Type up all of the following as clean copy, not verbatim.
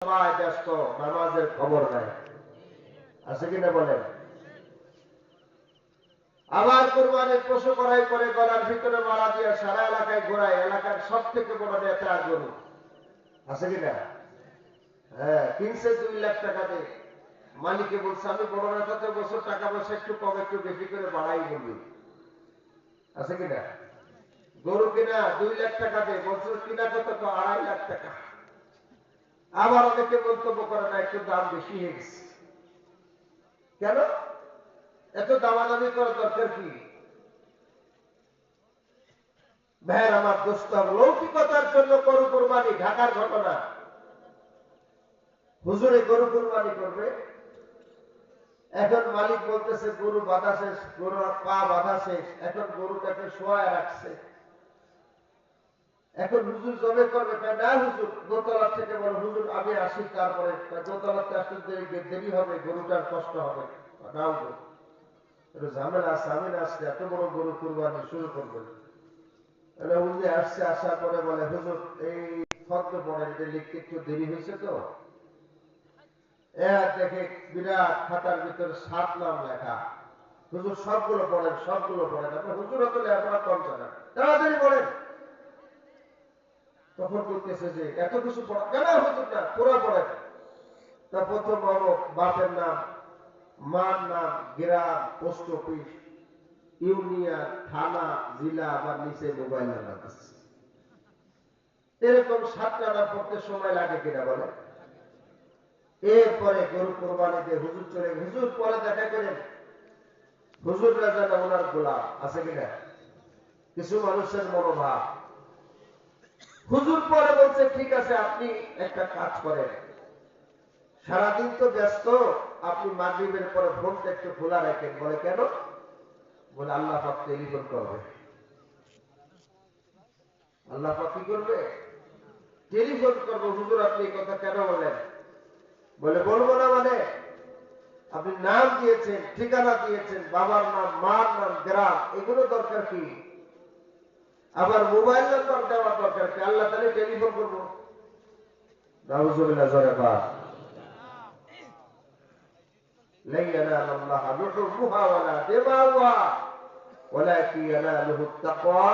সবাই ব্যস্ত, নামাজের খবর নাই, আছে কিনা বলেন? আবার কোরবানির পশু করাই করে গলার ভিতরে মারা দিয়ে সারা এলাকায় ঘোরায়, এলাকার সব থেকে বড় নেতা গরু, আছে কিনা? হ্যাঁ, কিনছে 2 লাখ টাকা দিয়ে। মালিকে বলছে আমি বড় নেতাতে বছর টাকা পয়সা একটু কম একটু বেশি করে বাড়াই বলবি, আছে কিনা? গরু কিনা 2 লাখ টাকা দিয়ে, বছর কিনা কত? 2.5 লাখ টাকা। আবার অনেকে মন্তব্য করে না একটু দাম বেশি হয়ে গেছে। কেন এত দামাদামি করার দরকার কি? ভাইয়ের আমার, দোস্ত, লৌকিকতার জন্য গরু কুরবানি, ঢাকার ঘটনা। হুজুরে গরু কুরবানি করবে, এখন মালিক বলতেছে গরু বাধা শেষ, গরু পা বাধা শেষ, এখন গরুটাকে শোয়ায় রাখছে। এখন হুজুর জবে করবে, না হুজুর দোতলা থেকে বলো হুজুর আমি আসি, তারপরে দোতলাতে আসতে দেরি হবে, গরুটার কষ্ট হবে। নাও একটু ঝামেলা আছে, আমি না আসলে এত বড় গরু কুরবানি শুরু করবে। হুজুর আসছে, আসার পরে বলে হুজুর এই ফর্দ পড়ে লিখতে একটু দেরি হয়েছে তো। দেখে বিরাট খাতার ভিতরে 7 নাম লেখা। হুজুর সবগুলো পড়েন, সবগুলো পড়েন। আপনার হুজুর হতো আপনার কম জানা, তাড়াতাড়ি পড়েন। তখন বলতেছে যে এত কিছু পড়া কেন হুজুর? না, পুরো পড়েন। তা প্রথম বাপের নাম, মার নাম, গ্রাম, পোস্ট অফিস, ইউনিয়ন, থানা, জেলা, আবার নিচে মোবাইল নাম্বার আছে। এরকম 7টা নাম পড়তে সময় লাগে কিনা বলে? এরপরে গরু কোরবানিতে হুজুর চলে, হুজুর পরে দেখা করেন, হুজুররা যেন ওনার গোলাম, আছে কিনা? কিছু মানুষের মনোভাব। হুজুর পরে বলছে ঠিক আছে আপনি একটা কাজ করেন, সারাদিন তো ব্যস্ত, আপনি মাগরিবের পরে ফোনটা একটু খোলা রাখেন। বলে কেন? বলে আল্লাহ পাক টেলিফোন করবে। আল্লাহ পাক কি করবে? টেলিফোন করবে। হুজুর আপনি এই কথা কেন বলেন? বলে বলবো না মানে? আপনি নাম দিয়েছেন, ঠিকানা দিয়েছেন, বাবার নাম, মার নাম, গ্রাম, এগুলো দরকার কি? আবার মোবাইল নাম্বার দেওয়ার দরকার কি? আল্লাহ তাহলে টেলিফোন করবো? নাউজুবিল্লাহ, জোরে বল। লা ইয়ানালুল্লাহ লুহুমুহা ওয়ালা দিমাউহা ওয়ালাকিন ইয়ানালুহুত তাকওয়া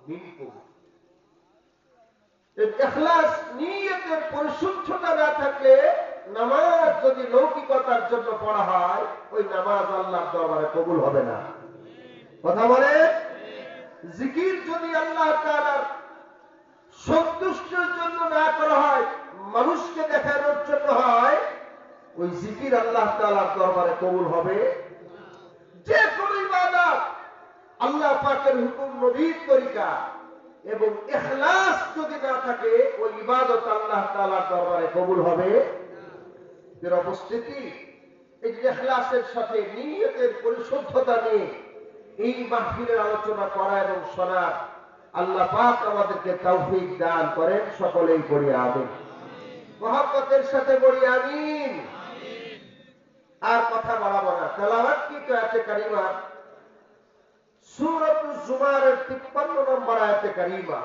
মিনকুম। ইখলাস, নিয়তের পরিশুদ্ধতা না থাকলে নামাজ যদি লৌকিকতার জন্য পড়া হয়, ওই নামাজ আল্লাহর দরবারে কবুল হবে না। কথা বলে? জিকির যদি আল্লাহ তাআলার সন্তুষ্টির জন্য না করা হয়, মানুষকে দেখানোর জন্য হয়, ওই জিকির আল্লাহ তাআলার দরবারে কবুল হবে। যে কোনো ইবাদত আল্লাহ পাকের হুকুম, নবীর তরিকা এবং ইখলাস যদি না থাকে, ওই ইবাদত আল্লাহ তাআলার দরবারে কবুল হবে। এর উপস্থিতি এই যে ইখলাসের সাথে নিয়তের পরিশুদ্ধতা নিয়ে এই মাহফিলের আলোচনা করা এবং শোনার আল্লাহ পাক আমাদেরকে তৌফিক দান করেন। সকলেই পড়ি আমিন। মহব্বতের সাথে পড়ি আমিন। আর কথা বাড়াবো না, তেলাওয়াত কি তো আয়াতে কারিমা, সূরাতুজ জুমারের 53 নম্বর আয়াতে কারিমা।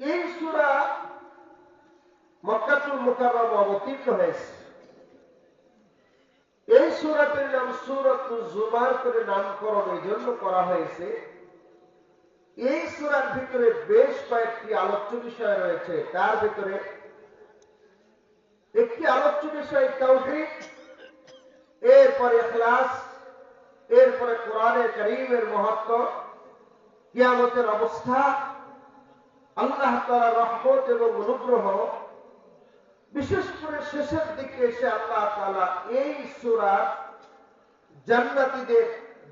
এই সূরা মক্কাতুল মুকাররমা অবতীর্ণ হয়েছে। এই সূরাটির নাম সূরাতুজ জুমার করে নামকরণ এই জন্য করা হয়েছে, এই সূরার ভিতরে বেশ কয়েকটি আলোচ্য বিষয় রয়েছে। তার ভিতরে একটি আলোচ্য বিষয় তাওহীদ, এরপরে ইখলাস, এরপরে কোরআনে কারীমের মাহাত্ম্য, কিয়ামতের অবস্থা, আল্লাহ তাআলার রহমত এবং অনুগ্রহ। বিশেষ করে শেষের দিকে এসে আল্লাহ তাআলা এই সূরার জান্নাতীদের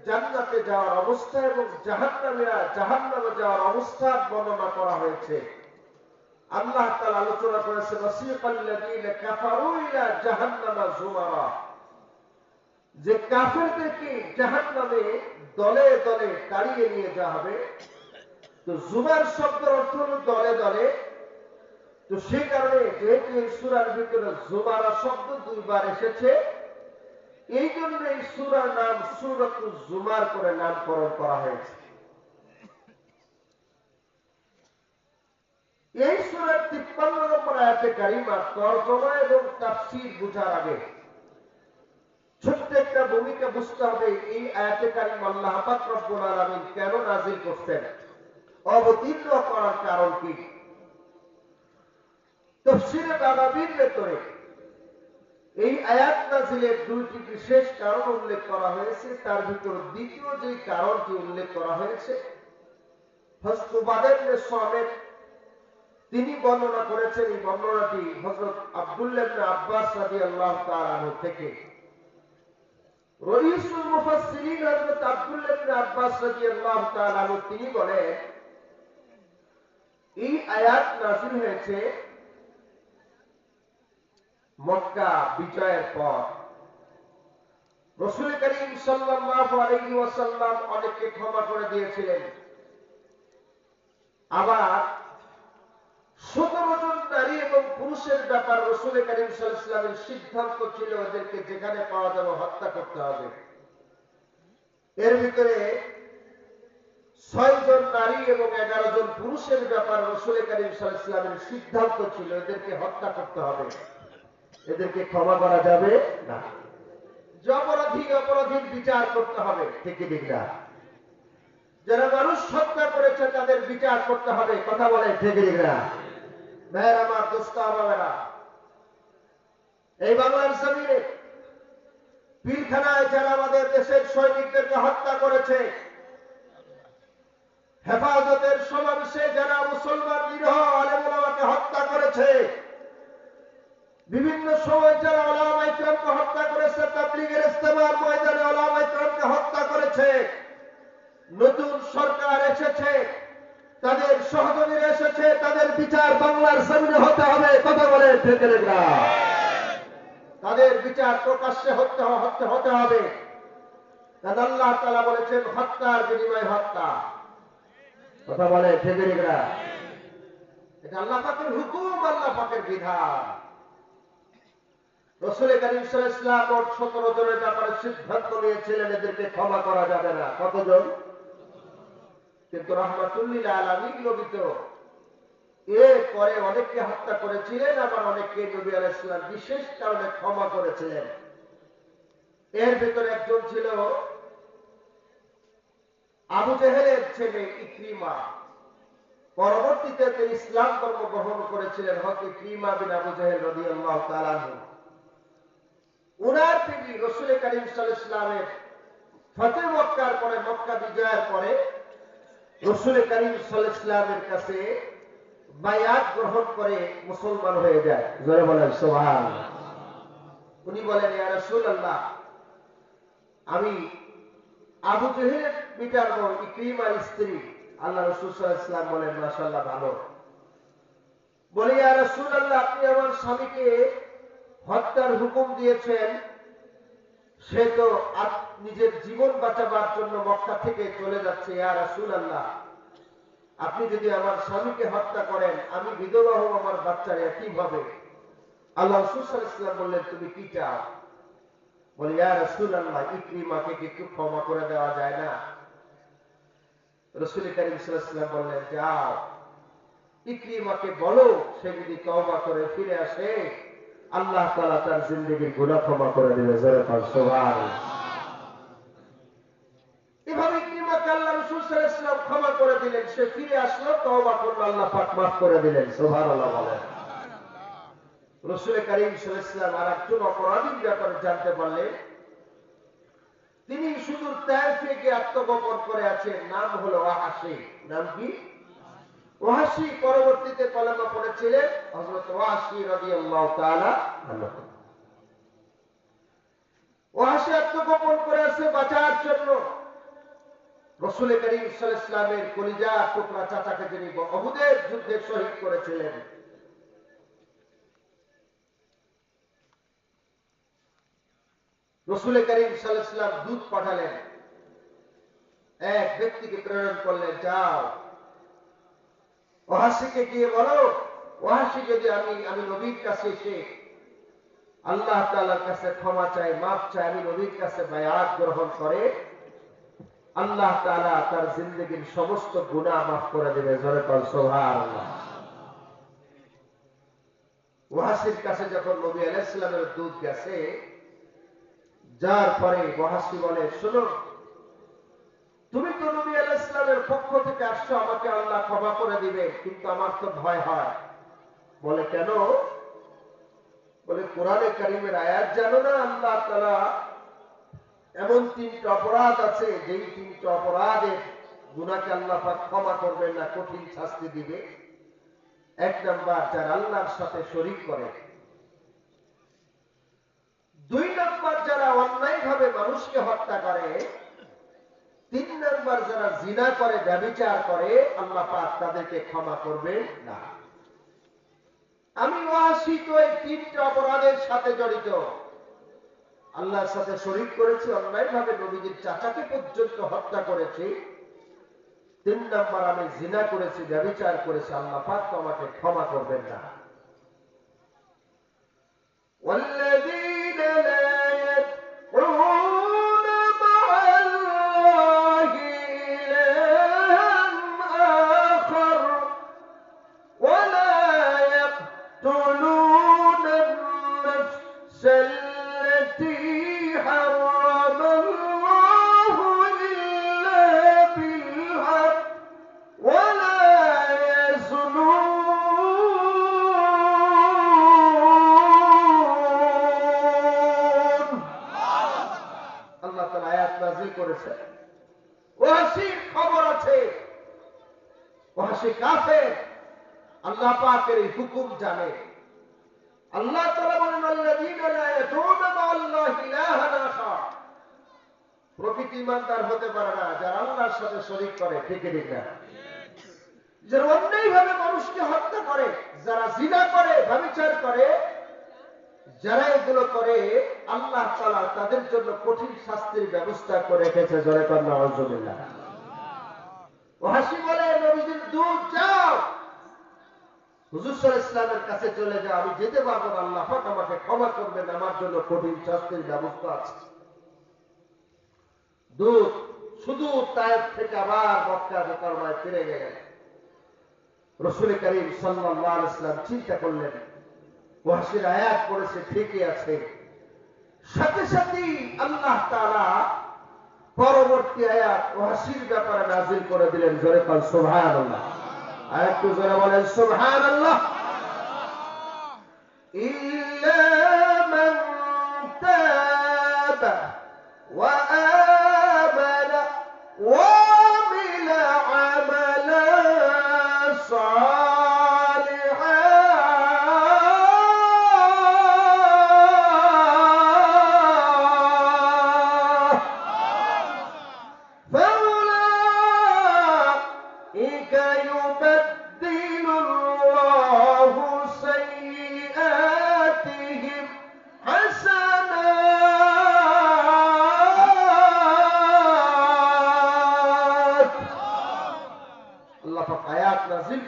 জান্নাতে যাওয়ার অবস্থা এবং জাহান্নামীরা জাহান্নামে যাওয়ার অবস্থা বর্ণনা করা হয়েছে। আল্লাহ তাআলা আলোচনা করেছেন ওয়াসিকাল্লাযীনা কাফারু ইলা জাহান্নামা যুমারা, যে কাফেরদেরকে জাহান্নামে দলে দলে তাড়িয়ে নিয়ে যাওয়া হবে। তো জুমার শব্দের অর্থ হলো দলে দলে। তো সেই কারণে যেহেতু এই সূরার ভিতরে জুমারা শব্দ 2 বার এসেছে, এই জন্য এই সূরার নাম সূরাতুজ জুমার করে নামকরণ করা হয়েছে। এই সূরার 53 নম্বর আয়াতে কারিমা তরজমা এবং তাফসীর বুঝার আগে ছোট্ট একটা ভূমিকা বুঝতে হবে। এই আয়াতে কারিমা আল্লাহ পাক রব্বুল আলামিন কেন নাযিল করতেন, অবতীর্ণ করার কারণ কি? তাফসীরে বাগাবীর ভেতরে এই আয়াত নাযিলের দুইটি বিশেষ কারণ উল্লেখ করা হয়েছে। তার ভিতর দ্বিতীয় যে কারণটি উল্লেখ করা হয়েছে হযরত উবাদা ইবনে সামিত তিনি বর্ণনা করেছেন। এই বর্ণনাটি হযরত আব্দুল্লাহ ইবনে আব্বাস রাদিয়াল্লাহু তাআলা আনহু থেকে। রাইসুল মুফাসসিরিন হযরত আব্দুল্লাহ ইবনে আব্বাস রাদিয়াল্লাহু তাআলা আনহু তিনি বলেন, এই আয়াত নাযিল হয়েছে মক্কা বিজয়ের পর। রাসূল করিম সাল্লাল্লাহু আলাইহি ওয়াসাল্লাম অনেককে ক্ষমা করে দিয়েছিলেন। আবার 17 জন নারী এবং পুরুষের ব্যাপার রাসূল করিম সাল্লাল্লাহু আলাইহি ওয়াসাল্লামের সিদ্ধান্ত ছিল ওদেরকে যেখানে পাওয়া যাবে হত্যা করতে হবে। এর ভিতরে 6 জন নারী এবং 11 জন পুরুষের ব্যাপার রাসূল করিম সাল্লাল্লাহু আলাইহি ওয়াসাল্লামের সিদ্ধান্ত ছিল এদেরকে হত্যা করতে হবে, এদেরকে ক্ষমা করা যাবে না। অপরাধীর বিচার করতে হবে, ঠিক কি ঠিক না? যারা মানুষ হত্যা করেছে তাদের বিচার করতে হবে, কথা বলে ঠিক ঠিক না? ভাইয়ের আমার, দোস্ত বাবারা, এই বাংলার জমিনে পিলখানায় যারা আমাদের দেশের সৈনিকদেরকে হত্যা করেছে, হেফাজতের সমাবেশে যারা মুসলমান নিরীহ আলেম ওলামাকে হত্যা করেছে, বিভিন্ন সময় যারা ওলামা ইকরামকে হত্যা করেছে, তাবলীগের ইজতেমার ময়দানে ওলামা ইকরামকে হত্যা করেছে, নতুন সরকার এসেছে, তাদের সহযোগীরা এসেছে, তাদের বিচার বাংলার জমিনে হতে হবে, কথা বলে ঠিক না? তাদের বিচার প্রকাশ্যে হতে হবে। কারণ আল্লাহ তাআলা বলেছেন হত্যার বিনিময়ে হত্যা, কথা বলে ঠিক না? এটা আল্লাহ পাকের হুকুম, আল্লাহ পাকের বিধান। রাসূল করিম সাল্লাল্লাহু আলাইহি ওয়াসাল্লাম 17 জনের ব্যাপারে সিদ্ধান্ত নিয়েছিলেন এদেরকে ক্ষমা করা যাবে না। কতজন? কিন্তু রাহমাতুল লিল আলামিন নবী তো এর পরে অনেককে হত্যা করেছিলেন, আবার অনেককে নবী আলাইহিস সালাম বিশেষ কারণে ক্ষমা করেছিলেন। এর ভিতরে একজন ছিল আবু জেহেলের ছেলে ইকরিমা। পরবর্তীতে তিনি ইসলাম ধর্ম গ্রহণ করেছিলেন। হযরত ইকরিমা বিন আবু জেহেল রাদিয়াল্লাহু তাআলা আনহু উনার পিতা রাসূল করিম সাল্লাল্লাহু আলাইহি ওয়াসাল্লামের ফতহ মক্কার পরে, মক্কা বিজয়ের পরে রাসূল করিম সাল্লাল্লাহু আলাইহি ওয়াসাল্লামের কাছে বায়াত গ্রহণ করে মুসলমান হয়ে যায়। জোরে বলেন সুবহানাল্লাহ। উনি বলেন, ইয়া রাসূলুল্লাহ, আমি আবু জেহেলের পিতার বোন ইকরিমার স্ত্রী। আল্লাহ রাসূল সাল্লাল্লাহু আলাইহি ওয়াসাল্লাম বলেন, মাশাআল্লাহ, ভালো। বলে, ইয়া রাসূলুল্লাহ, আপনি আমার স্বামীকে হত্যার হুকুম দিয়েছেন, সে তো নিজের জীবন বাঁচাবার জন্য মক্কা থেকে চলে যাচ্ছে। ইয়া রাসূলুল্লাহ, আপনি যদি আমার স্বামীকে হত্যা করেন, আমি বিধবা হব, আমার বাচ্চারা কিভাবে? আল্লাহ রাসূল সাল্লাল্লাহু আলাইহি ওয়াসাল্লাম বললেন, তুমি কি চাও? বলে, ইয়া রাসূলুল্লাহ, ইকরিমাকে কি একটু ক্ষমা করে দেওয়া যায় না? রাসূল করিম সাল্লাল্লাহু আলাইহি ওয়াসাল্লাম বললেন, যাও ইকরিমাকে বলো সে যদি তওবা করে ফিরে আসে, আল্লাহ তাআলা তার জিন্দেগীর গুনাহ ক্ষমা করে দিবে। জোরে বল সুবহানাল্লাহ। এভাবে ইকরিমাকে আল্লাহ রাসূল সাল্লাল্লাহু আলাইহি ওয়াসাল্লাম ক্ষমা করে দিলেন। সে ফিরে আসলো, তওবা করলো, আল্লাহ পাক মাফ করে দিলেন। সুবহানাল্লাহ বলেন। রাসূল করিম সাল্লাল্লাহু আলাইহি ওয়াসাল্লাম আরেকজন অপরাধীর ব্যাপারে জানতে পারলেন। তিনি সুদূর তায়েফে গিয়ে আত্মগোপন করে আছেন। নাম হলো ওয়াহাশী। নাম কি? ওয়াহাশী। পরবর্তীতে কলেমা পড়েছিলেন হযরত ওয়াহাশী রাদিয়াল্লাহু তাআলা আনহু। ওয়াহাশী আত্মগোপন করে আছে বাঁচার জন্য। রাসূল করিম সাল্লাল্লাহু আলাইহি ওয়াসাল্লামের কলিজা টুকরা চাচাকে যিনি উহুদের যুদ্ধে শহীদ করেছিলেন, রাসূল করিম সাল্লাল্লাহু আলাইহি ওয়াসাল্লাম দূত পাঠালেন, এক ব্যক্তিকে প্রেরণ করলেন, যাও ওয়াহাশীকে গিয়ে বলো, ওয়াহাশী যদি আমি নবীর কাছে এসে আল্লাহ তাআলার কাছে ক্ষমা চাই, মাফ চাই, আমি নবীর কাছে বায়াত গ্রহণ করে, আল্লাহ তাআলা তার জিন্দেগীর সমস্ত গুনাহ মাফ করে দেবে। জোরে বল সুবহানাল্লাহ। ওয়াহাসির কাছে যখন নবী আলাইহিস সালামের দূত গেছে, যার পরে ওয়াহাসি বলে, শোনো, তুমি তো নবী আলাইহিস সালামের পক্ষ থেকে আসছো, আমাকে আল্লাহ ক্ষমা করে দিবে, কিন্তু আমার তো ভয় হয়। বলে, কেন? বলে, কোরআনে কারীমের আয়াত জানো না, আল্লাহ তাআলা এমন 3টা অপরাধ আছে, যেই 3টা অপরাধের গুনাহকে আল্লাহ পাক ক্ষমা করবেন না, কঠিন শাস্তি দিবে। 1 নাম্বার, যারা আল্লাহর সাথে শরীক করে। 2 নাম্বার, যারা অন্যায়ভাবে মানুষকে হত্যা করে। 3 নাম্বার, যারা জিনা করে, ব্যভিচার করে, আল্লাহ পাক তাদেরকে ক্ষমা করবেন না। আমি ওয়াসি তো এই 3টা অপরাধের সাথে জড়িত। আল্লাহর সাথে শরীক করেছি, অন্যায়ভাবে নবীজির চাচাকে পর্যন্ত হত্যা করেছি। 3 নাম্বার, আমি জিনা করেছি, ব্যভিচার করেছি, আল্লাহ পাক তো আমাকে ক্ষমা করবেন না। والذين لا يدعون مع الله إلها آخر ولا يقتلون النفس التي حرم الله إلا بالحق ولا يزنون করেছে। ওয়াসির খবর আছে, ওয়াসি কাফের, আল্লাহ পাকের এই হুকুম জানে। আল্লাহ তাআলা বলেন, আল্লাযীনা লা ইয়াদউনা মা'আল্লাহি ইলাহান আখার। প্রকৃত ঈমানদার হতে পারে না যারা আল্লাহর সাথে শরীক করে, ঠিক না? যারা অন্যায়ভাবে মানুষকে হত্যা করে, যারা জিনা করে, ব্যভিচার করে, যারা এগুলো করে, আল্লাহ তাআলা তাদের জন্য কঠিন শাস্তির ব্যবস্থা করে রেখেছে। জোরে কর নাউযুবিল্লাহ। ওয়াসি বলে, নবীজির দূত যাও, হুজুর সাল্লাল্লাহু আলাইহি ওয়াসাল্লামের কাছে চলে যাও, আমি যেতে পারবো না, আল্লাহ পাক আমাকে ক্ষমা করবেন, আমার জন্য কঠিন শাস্তির ব্যবস্থা আছে। দূত শুধু তায়েফ থেকে আবার মক্কা মুকাররমায় ফিরে গেলেন। রাসূল করিম সাল্লাল্লাহু আলাইহি ওয়াসাল্লাম চিন্তা করলেন, ওয়াসির আয়াত পড়েছে, ঠিকই আছে। সাথে সাথে আল্লাহ তাআলা পরবর্তী আয়াত ওয়াসির ব্যাপারে নাযিল করে দিলেন। জোরে বল সুবহানাল্লাহ। আর একটু জোরে বলেন সুবহানাল্লাহ। ইল্লা মান তাবা ওয়া আমানা ওয়া আমিলা আমালান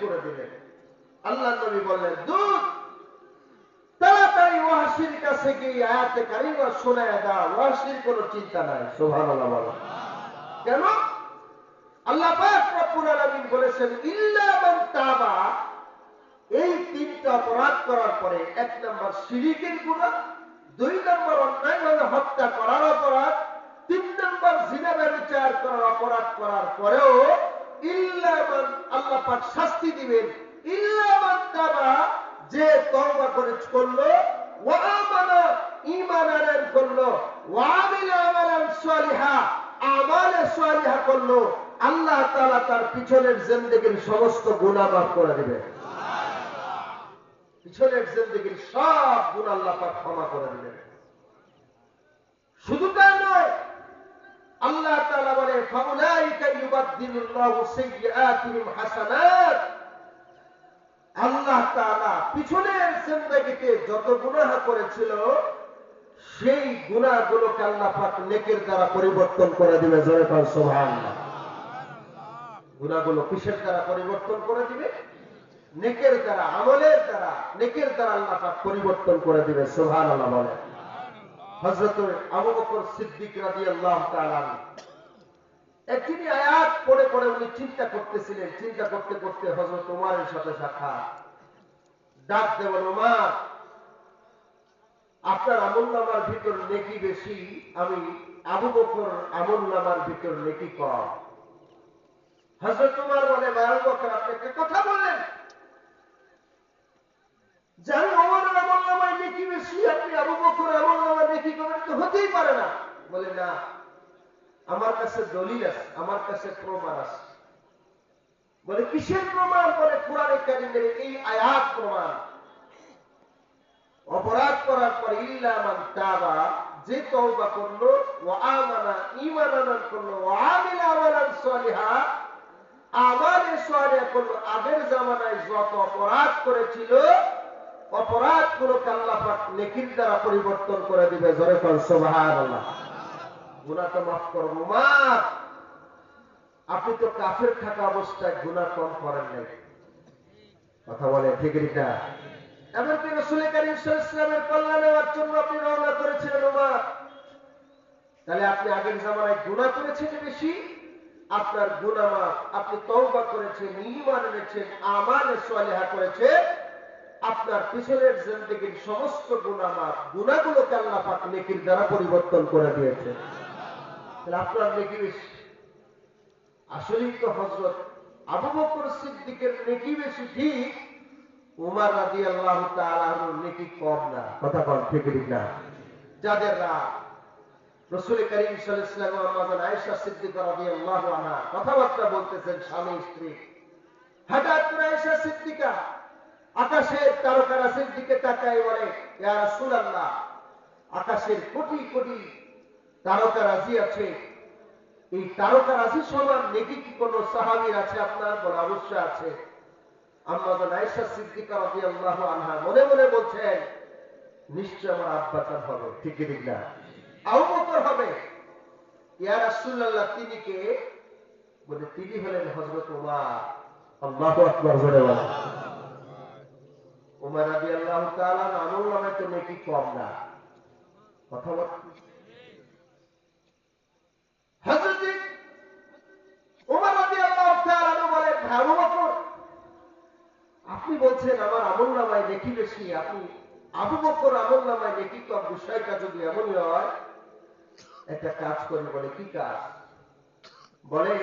করে দিলেন। আল্লাহ নবী বললেন, দূত তাড়াতাড়ি ওয়াসির কাছে গিয়ে আয়াতে কারিমা শোনায় দাও, ওয়াসির কোনো চিন্তা নাই। সুবহানাল্লাহ বলেন। কেন? আল্লাহ পাক রব্বুল আলামিন বলেছেন, ইল্লা মান তাবা। এই 3টা অপরাধ করার পরে, 1 নাম্বার শিরকের গুনাহ, 2 নাম্বার অন্যায়ভাবে হত্যা করার অপরাধ, 3 নাম্বার জিনা ব্যভিচার করার অপরাধ করার পরেও ইল্লা মান, আল্লাহ পাক শাস্তি দিবেন। ইল্লা মান তাবা, যে তওবা করলো, ওয়া আমানা, ঈমান আনয়ন করলো, ওয়া আমিলা আমালান সালিহা, আমালে সালিহা করলো, আল্লাহ তাআলা তার পিছনের জিন্দেগীর সমস্ত গুনাহ মাফ করে দিবেন। পিছনের জিন্দেগীর সব গুনাহ আল্লাহ পাক ক্ষমা করে দিবেন। শুধু তাই নয়, আল্লাহ তাআলা বলে, ফাউলাইকা ইউবাদদিলুল্লাহু সাইয়্যাতিহিম হাসানাত। আল্লাহ তাআলা পিছনের জিন্দেগীতে যত গুনাহ করেছিল, সেই গুনাহগুলোকে আল্লাহ পাক নেকের দ্বারা পরিবর্তন করে দিবে। জোরে বল সুবহানাল্লাহ। গুনাহগুলো কিসের দ্বারা পরিবর্তন করে দিবে? নেকের দ্বারা, আমলের দ্বারা, নেকের দ্বারা আল্লাহ পাক পরিবর্তন করে দিবে। সুবহানাল্লাহ বলে। হযরত আবু বকর সিদ্দিক রাদিয়াল্লাহু তাআলা একদিন আয়াত পড়ে পড়ে উনি চিন্তা করতেছিলেন। চিন্তা করতে করতে হযরত ওমরের সাথে সাক্ষাৎ। ডাক দেবেন, ওমর আপনার আমলনামার ভিতর নেকি বেশি, আমি আবু বকর আমলনামার ভিতর নেকি কম। হযরত উমর বলে, আবু বকর আপনি একটা কথা বললেন যে আমি ওমরের আমলনামায় নেকি বেশি, আপনি আবু বকর আমলনামায় নেকি কম, তো হতেই পারে না। বলে না, আমার কাছে দলিল আছে, আমার কাছে প্রমাণ আছে। বলে কিসের প্রমাণ? বলে কোরআনে কারীমের এই আয়াত প্রমাণ। অপরাধ করার পর ইল্লা মান তাবা, যে তওবা করলো, ওয়া আমানা ঈমান আনয়ন করলো, ওয়া আমিলা আমালান সালিহা, আমালে সালিহা করলো, আগের জামানায় যত অপরাধ করেছিল অপরাধগুলোকে আল্লাহ পাক নেকির দ্বারা পরিবর্তন করে দিবে। জোরে কোন সুবহানাল্লাহ। গুনাহ তো মাফ করব। উমর, আপনি তো কাফের থাকা অবস্থায় গুনাহ কম করেন নাই। কথা বলে ঠিক না? এমনকি রাসূল কারীম সাল্লাল্লাহু আলাইহি ওয়াসাল্লামের কল্যাণ নেওয়ার জন্য আপনি রওনা করেছিলেন উমর। তাহলে আপনি আগের জামানায় গুনাহ করেছেন বেশি, আপনার গুনাহ মাফ, আপনি তওবা করেছেন, ঈমান এনেছেন, আমালে সালিহা করেছেন, আপনার পিছনের জিন্দেগীর সমস্ত গুনাহ মাফ, গুনাহগুলোকে আল্লাহ পাক নেকির দ্বারা পরিবর্তন করে দিয়েছেন। তাহলে আপনার নেকি বেশি। আসলেই তো হযরত আবু বকর সিদ্দিকের নেকি বেশি ঠিক, উমর রাদিয়াল্লাহু তাআলা আনহুর নেকি কম না। কথা বল ঠিক না? যাদের রাসূল কারীম সাল্লাল্লাহু আলাইহি ওয়াসাল্লাম আম্মা আয়েশা সিদ্দিকা রাদিয়াল্লাহু আনহা কথাবার্তা বলতেছেন স্বামী স্ত্রী, হঠাৎ করে আয়েশা সিদ্দিকা আকাশের তারকারাজির দিকে তাকায় বলে, ইয়া রাসূলুল্লাহ, আকাশের কোটি কোটি তারকারাজি আছে, এই তারকারাজি সমান নেকি কি কোনো সাহাবীর আছে আপনার? বলে অবশ্যই আছে। আম্মা আয়েশা সিদ্দিকা রাদিয়াল্লাহু আনহা মনে মনে বলছেন, নিশ্চয় আমার আব্বা চান হবে। ঠিক ঠিক না? আবু বকর হবে। ইয়া রাসূলুল্লাহ, তিনি কে? বলে তিনি হলেন হযরত উমর। আল্লাহু আকবার। জোরে বলেন। উমর রাদিয়াল্লাহু তাআলা আমলনামায় তো নেকি কম না। কথা বল। হযরত উমর রাদিয়াল্লাহু তাআলা বলেন, আবু বকর, আপনি বলছেন আমার আমলনামায় নেকি বেশি, আপনি আবু বকর আমলনামায় নেকি কম, বিষয়টা যদি এমনই হয় একটা কাজ করি। বলে কি কাজ? বলে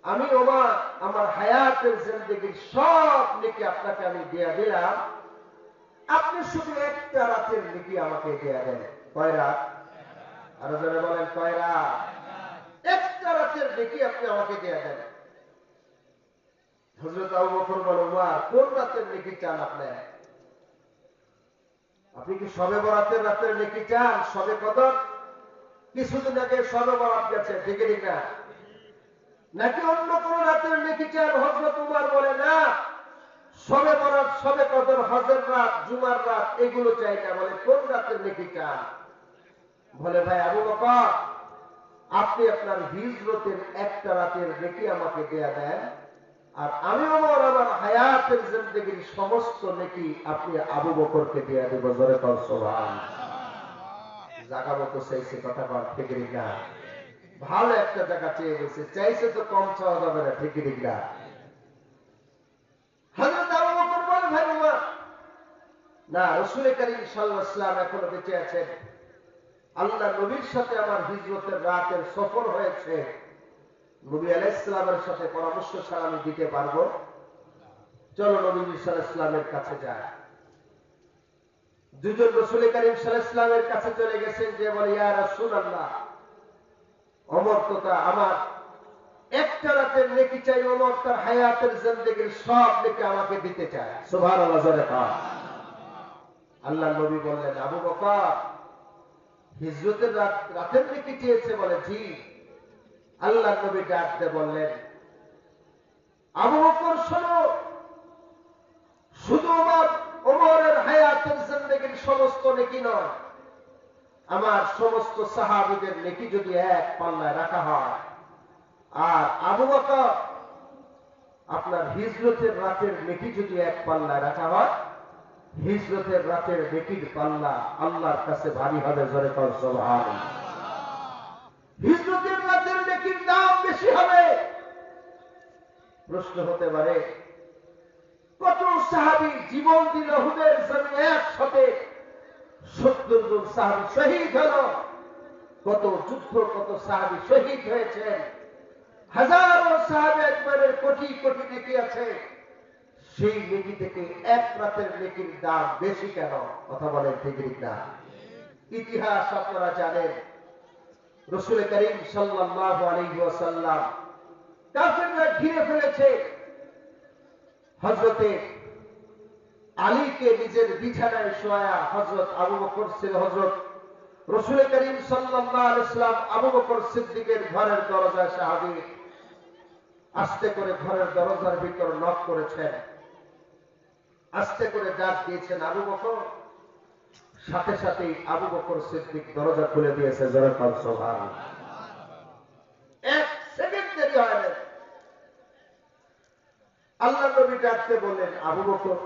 আমি ওমর আমার হায়াতের জিন্দেগীর সব নেকি আপনাকে আমি দিয়ে দিলাম, আপনি শুধু একটা রাতের নেকি আমাকে দিয়ে দেন। কয় রাত? আরো যারা বলেন কয় রাত? একটা রাতের নেকি আপনি আমাকে দিয়ে দেন। হযরত আবু বকর বলে, উমর, কোন রাতের নেকি চান আপনি? আপনি কি শবে বরাতের রাতের নেকি চান? শবে কদর কিছুদিন আগে শবে বরাত গেছে, ঠিক না? নাকি অন্য কোন রাতের নেকি চান? হযরত উমর বলে, না, শবে বরাত, শবে কদর, হজের রাত, জুমার রাত এগুলো চাই না। বলে কোন রাতের নেকি চান? বলে, ভাই আবু বকর, আপনি আপনার হিজরতের একটা রাতের নেকি আমাকে দেয়া দেন, আর আমি ওমর আমার হায়াতের জিন্দেগীর সমস্ত নেকি আপনি আবু বকরকে দেয়া দেব। জোরে কর সুবহানাল্লাহ। জায়গা মতো চাইছে, কথা বল ঠিক না? ভালো একটা জায়গা চেয়ে গেছে, চাইছে তো কম চাওয়া যাবে না, ঠিক না? হযরত আবু বকর বলে, ভাই উমর, না, রাসূল কারীম সাল্লাল্লাহু আলাইহি ওয়াসাল্লাম এখনো বেঁচে আছেন, আল্লাহ নবীর সাথে আমার হিজরতের রাতের সফর হয়েছে, নবী আলাইহিস সালামের সাথে পরামর্শ ছাড়া আমি দিতে পারবো? চলো নবী সাল্লাল্লাহু আলাইহি ওয়াসাল্লামের কাছে যাই। দুজন রাসূল কারীম সাল্লাল্লাহু আলাইহি ওয়াসাল্লামের কাছে চলে গেছেন, যে বলে, ইয়া রাসূলুল্লাহ, ওমর তো আমার একটা রাতের নেকি চাই, ওমর তার হায়াতের জিন্দেগীর সব নেকি আমাকে দিতে চায়। সুবহানাল্লাহ। জোরে কর। আল্লাহ নবী বললেন, আবু বকর, হিজরতের রাতের নেকি চেয়েছে? বলে জি। আল্লাহ নবী ডাক দিয়ে বললেন, আবু বকর শোনো, শুধু ওমরের হায়াতের জিন্দেগীর সমস্ত নেকি নয়, আমার সমস্ত সাহাবীদের নেকি যদি এক পাল্লায় রাখা হয়, আর আবু বকর আপনার হিজরতের রাতের নেকি যদি এক পাল্লায় রাখা হয়, হিজরতের রাতের নেকির পাল্লা আল্লাহর কাছে ভারী হবে। জোরে কর সুবহানাল্লাহ। হিজরতের রাতের নেকির দাম বেশি হবে। প্রশ্ন হতে পারে, কত সাহাবী জীবন দিল হুদের জমিনে একসাথে 70 জন সাহাবী শহীদ হলো। কত যুদ্ধ, কত সাহাবী শহীদ হয়েছেন। হাজারো সাহাবী একবারের কোটি কোটি নেকি আছে। সেই নেকি থেকে এক রাতের নেকির দাম বেশি কেন? কথা বলেন ঠিক না? ইতিহাস আপনারা জানেন, রাসূল করিম সাল্লাল্লাহু আলাইহি ওয়াসাল্লাম কাফেররা ঘিরে ফেলেছে। হযরতে আলীকে নিজের বিছানায় শোয়া হযরত আবু বকর ছিল। হযরত রাসূল করিম সাল্লাল্লাহু আলাইহি ওয়াসাল্লাম আবু বকর সিদ্দিকের ঘরের দরজায় এসে হাজির। আস্তে করে ঘরের দরজার ভিতর নক করেছেন, আস্তে করে ডাক দিয়েছেন আবু বকর। সাথে সাথেই আবু বকর সিদ্দিক দরজা খুলে দিয়েছে। জোরে বল সুবহানাল্লাহ। এক সেকেন্ড দেরি হয় না। আল্লাহ নবী ডাকতে বললেন, আবু বকর।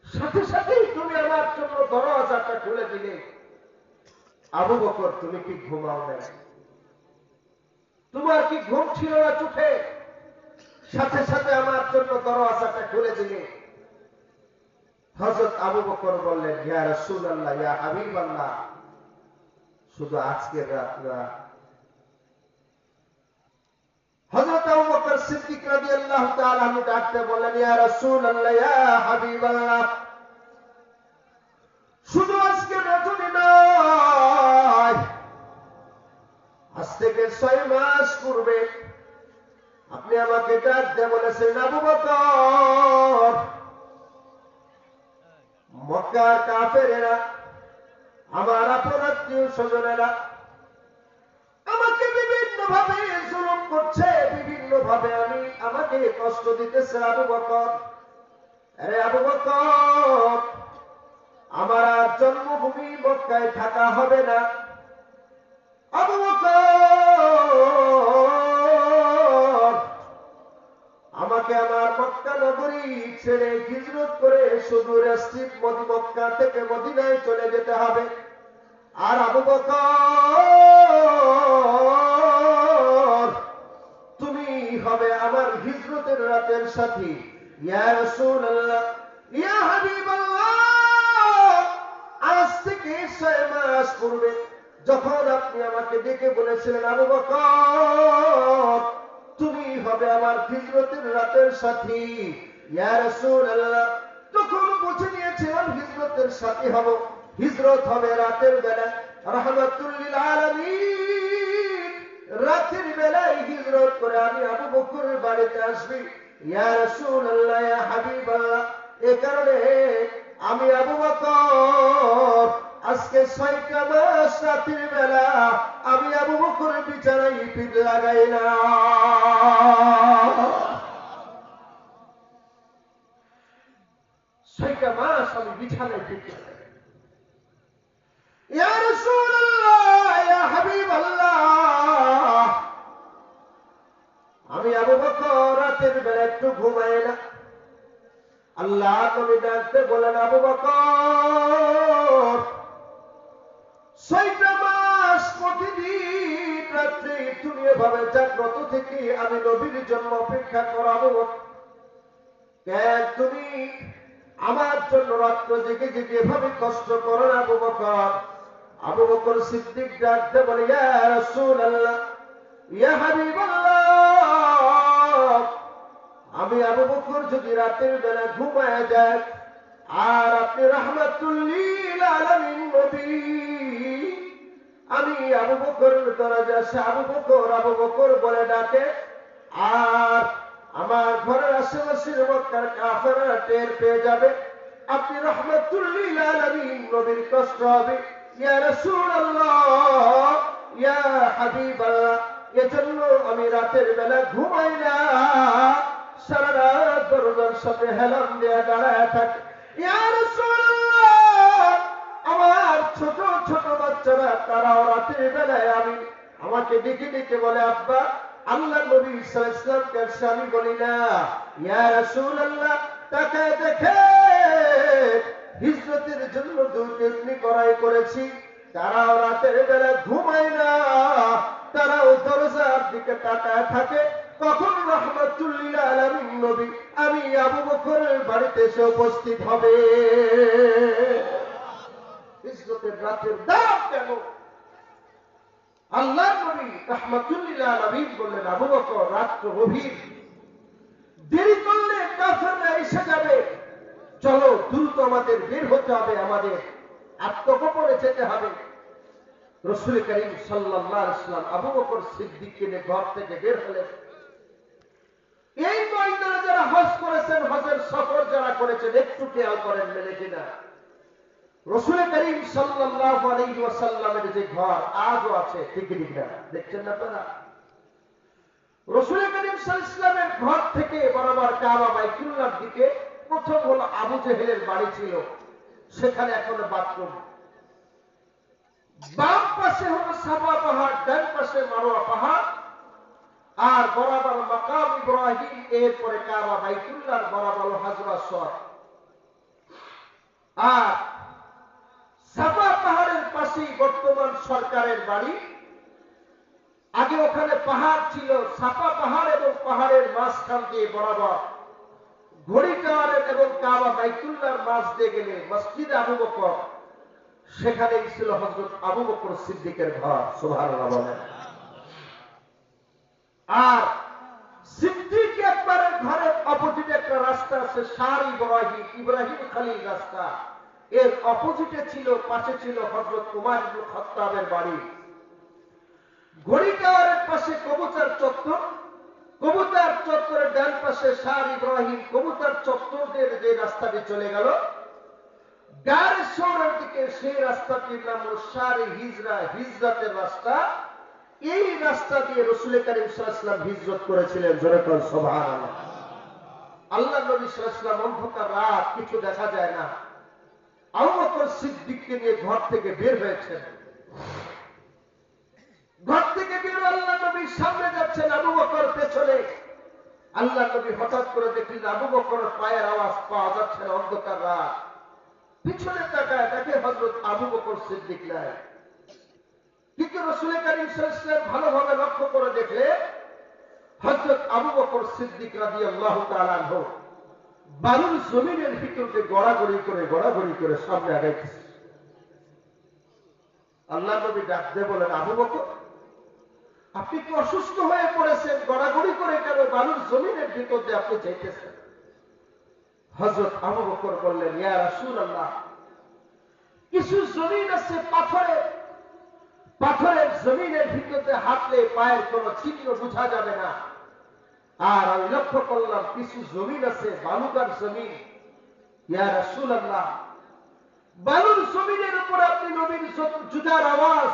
সাথে সাথেই তুমি আমার জন্য দরজাটা খুলে দিলে। আবু বকর, তুমি কি ঘুমাও না? তোমার কি ঘুম ছিল না চোখে? সাথে সাথে আমার জন্য দরজাটা খুলে দিলে। হযরত আবু বকর বললেন, ইয়া রাসূলুল্লাহ, ইয়া হাবিবাল্লাহ, শুধু আজকের রাত না। হযরত আবু বকর সিদ্দিক রাদিয়াল্লাহু তাআলা আনহু ডাকতে বললেন, ইয়া রাসূলুল্লাহ, ইয়া হাবিবাল্লাহ, শুধু আজকে রজনী নয়, আজ থেকে 6 মাস পূর্বে আপনি আমাকে ডাকতে বলেছেন, আবু বকর, মক্কার কাফেরেরা, আমার আপন আত্মীয় স্বজনেরা আমাকে বিভিন্ন ভাবে জুলুম করছে, বিভিন্ন ভাবে আমাকে কষ্ট দিতেছে। আবু বকর, আরে আবু বকর, আমার আর জন্মভূমি মক্কায় থাকা হবে না। আবু বকর, আমাকে আমার মক্কা নগরী ছেড়ে হিজরত করে সুদূর স্থিত মক্কা থেকে মদিনায় চলে যেতে হবে। আর আবু বকর, তুমি হবে আমার হিজরতের রাতের সাথী। ইয়া রাসূলুল্লাহ, ইয়া হাবিবাল্লাহ, আজ থেকে 6 মাস পূর্বে যখন আপনি আমাকে ডেকে বলেছিলেন, আবু বকর, তুমি হবে আমার হিজরতের রাতের সাথী, ইয়া রাসূলুল্লাহ, তখন বুঝে নিয়েছিলাম হিজরতের সাথী হব। হিজরত হবে রাতের বেলা, রাহমাতুল লিল আলামিন, রাতের বেলায় হিজরত করে আমি আবু বকরের বাড়িতে আসবি। ইয়া রাসূলুল্লাহ, ইয়া হাবিবাল্লাহ, এই কারণে আমি আবু বকর আজকে 6টা মাস রাতের বেলা আমি আবু বকরের বিছানায় পিঠ লাগাই না। 6টা মাস আমি বিছানায় পিঠ লাগাই। ইয়া রাসূলুল্লাহ, ইয়া হাবিবাল্লাহ, আমি আবু বকর রাতের বেলা একটু ঘুমাই না। আল্লাহ নবী ডাকতে বলেন, আবু বকর, 6টা মাস প্রতিদিন রাত্রে তুমি এভাবে জাগ্রত থেকে আমি নবীর জন্য অপেক্ষা করাবো। কেন তুমি আমার জন্য রাত্র জেগে জেগে এভাবে কষ্ট করো না আবু বকর? আবু বকর সিদ্দিক ডাকতে বলে, ইয়া রাসূলুল্লাহ, ইয়া হাবিবাল্লাহ, আমি আবু বকর যদি রাতের বেলা ঘুমায় যায় আর আপনি রাহমাতুল লিল আলামিন নবী, আমি আবু বকরের দরজা সে আবু বকর বলে ডাকে, আর আমার ঘরের আশেপাশের মক্কার কাফেররা টের পেয়ে যাবে আপনি রাহমাতুল লিল আলামিন নবীর কষ্ট হবে। ইয়া রাসূলুল্লাহ, ইয়া হাবিবাল্লাহ, এজন্য আমি রাতের বেলা ঘুমাই না, সারা রাত দরজার সাথে হেলান দিয়ে দাঁড়ায় থাকে। ইয়া রাসূলুল্লাহ, আমার ছোট ছোট বাচ্চারা তারাও রাতের বেলায় আমাকে ডেকে ডেকে বলে, আব্বা, আল্লাহ নবী সাল্লাল্লাহু আলাইহি ওয়াসাল্লামকে আমি বলি না, ইয়া রাসূলুল্লাহ, তাকায় দেখে হিজরতের জন্য দুর্গতি করেছি। তারাও রাতের বেলা ঘুমায় না, তারাও দরজার দিকে তাকায় থাকে কখন রাহমাতুল লিল আলামিন নবী আমি আবু বকরের বাড়িতে এসে উপস্থিত হবে। হিজরতের রাতের দাম কেন? আল্লাহর নবী রাহমাতুল লিল আলামিন বললেন, আবু বকর, রাত্র গভীর, দেরি করলে কাফেররা এসে যাবে, চলো দ্রুত আমাদের বের হতে হবে, আমাদের আত্মগোপনে যেতে হবে। রাসূল করিম সাল্লাল্লাহু আলাইহি ওয়াসাল্লাম আবু বকর সিদ্দিককে নিয়ে ঘর থেকে বের হলেন। এই ময়দানে যারা হজ করেছেন, হজের সফর যারা করেছেন, একটু খেয়াল করেন মেলে কিনা, রাসূল করিম সাল্লাল্লাহু আলাইহি ওয়াসাল্লামের যে ঘর আজও আছে, ঠিক না? দেখছেন না আপনারা? রাসূল করিম সাল্লাল্লাহু আলাইহি ওয়াসাল্লামের ঘর থেকে বরাবর কাবা বাইতুল্লাহর দিকে প্রথম হলো আবু জেহেলের বাড়ি ছিল, সেখানে এখন বাথরুম। বাম পাশে হলো সাফা পাহাড়, ডান পাশে মারওয়া পাহাড়, আর বরাবর মাকাম ইব্রাহিম, এরপরে কাবা বাইতুল্লাহর বরাবর হাজর আসওয়াদ। আর সাফা পাহাড়ের পাশেই বর্তমান সরকারের বাড়ি। আগে ওখানে পাহাড় ছিল, সাফা পাহাড় এবং পাহাড়ের মাঝখান দিয়ে বরাবর ঘড়ি টাওয়ারের এবং কাবা বাইতুল্লাহর মাঝ দিয়ে গেলে মসজিদ আবু বকর, সেখানেই ছিল হযরত আবু বকর সিদ্দিকের ঘর। সুবহানাল্লাহ বলেন। আর সিদ্দিক আকবরের ঘরের অপোজিটে একটা রাস্তা আছে, শার ইব্রাহিম, ইব্রাহিম খলিল রাস্তা, এর অপোজিটে ছিল, পাশে ছিল হযরত উমর ইবনে খাত্তাবের বাড়ি। ঘড়ি টাওয়ারের পাশে কবুতর চত্বর, কবুতর চত্বরের ডান পাশে শার ইব্রাহিম, কবুতর চত্বরের যে রাস্তাটি চলে গেল গায়ের শহরের দিকে, সেই রাস্তাটির নাম হল শারে হিজরা, হিজরাতের রাস্তা। এই রাস্তা দিয়ে রাসূল করিম সাল্লাল্লাহু আলাইহি ওয়াসাল্লাম হিজরত করেছিলেন। জোরে বল সুবহানাল্লাহ। আল্লাহ নবী সাল্লাল্লাহু আলাইহি ওয়াসাল্লাম অন্ধকার রাত, কিছু দেখা যায় না, আবু বকর সিদ্দিককে নিয়ে ঘর থেকে বের হয়েছেন। ঘর থেকে বের আল্লাহ নবী সামনে যাচ্ছেন, আবু বকর পেছনে। আল্লাহ নবী হঠাৎ করে দেখলেন আবু বকরের পায়ের আওয়াজ পাওয়া যাচ্ছে না, অন্ধকার রাত। পিছনে তাকায় দেখে হযরত আবু বকর সিদ্দিক নাই। কিন্তু রাসূল করিম সাল্লাল্লাহু আলাইহি ওয়াসাল্লাম ভালোভাবে লক্ষ্য করে দেখলে হযরত আবু বকর সিদ্দিক রাদিয়াল্লাহু তাআলা আনহু বালুর জমিনের ভিতর দিয়ে গড়াগড়ি করে সামনে আগাইতেছে। আল্লাহ নবী ডাক দিয়ে বলেন, আবু বকর, আপনি কি অসুস্থ হয়ে পড়েছেন? গড়াগড়ি করে কেন বালুর জমিনের ভিতর দিয়ে আপনি যাইতেছেন? হযরত আবু বকর বললেন, ইয়া রাসূলুল্লাহ, কিছু জমিন আছে পাথরের, পাথরের জমিনের ভিতরে হাঁটলে পায়ের কোন চিহ্ন বোঝা যাবে না। আর আমি লক্ষ্য করলাম কিছু জমিন আছে বালুকার জমিন। ইয়া রাসূলুল্লাহ, বালুর জমিনের উপর আপনি নবীর জুতার আওয়াজ,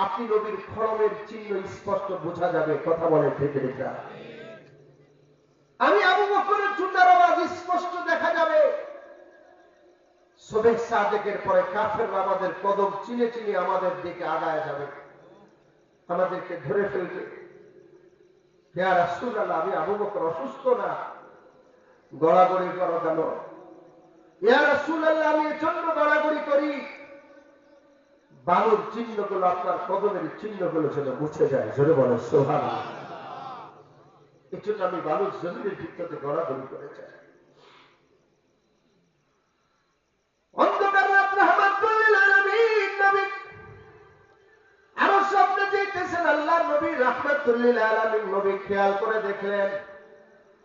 আপনি নবীর খড়মের চিহ্ন স্পষ্ট বোঝা যাবে। কথা বলে ঠিক না? আমি আবু বকরের জুতার আওয়াজ স্পষ্ট দেখা যাবে। সুবহ সাদেকের পরে কাফেররা আমাদের কদম চিনে চিনে আমাদের দিকে আগায় যাবে, আমাদেরকে ধরে ফেলবে। ইয়া রাসূলুল্লাহ, আমি আবু বকর অসুস্থ না, গড়াগড়ি করো কেন? ইয়া রাসূলুল্লাহ, আমি এজন্য গড়াগড়ি করি, বালুর চিহ্নগুলো আপনার কদমের চিহ্নগুলো যেন মুছে যায়। জোরে বলেন সুবহানাল্লাহ। এজন্য আমি বালুর জমিনের ভিতরে গড়াগড়ি করে যাই। অন্ধকার রাত, রাহমাতুল লিল আলামিন নবী আরো স্বপ্নে দেখতেছেন। আল্লাহর নবী রাহমাতুল লিল আলামিন নবী খেয়াল করে দেখলেন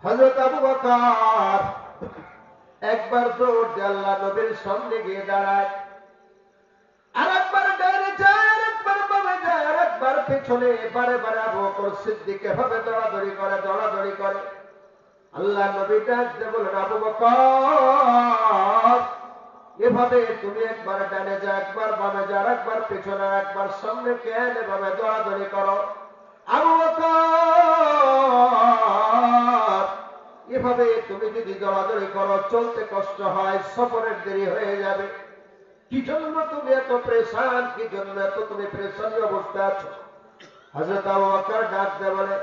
হযরত আবু বকর একবার দৌড় দিয়ে আল্লাহ নবীর সামনে গিয়ে দাঁড়ায়, আর একবার ডানে যায়, আর একবার বামে যায়, আর একবার পেছনে, বারে বারে আবু বকর সিদ্দিক এভাবে দৌড়াদৌড়ি করে। আল্লাহ নবী ডাক দিয়ে বলেন, আবু বকর, এভাবে তুমি একবার ডানে যা, একবার বামে যা, আর একবার পেছনে, আর একবার সামনে, কেন এভাবে দৌড়াদৌড়ি করো? আবু বকর, এভাবে তুমি যদি দৌড়াদৌড়ি করো, চলতে কষ্ট হয়, সফরের দেরি হয়ে যাবে। কি জন্য তুমি এত প্রেশান? কি জন্য এত তুমি প্রেশানি অবস্থা আছো? হযরত আবু বকর ডাক দিয়ে বলে,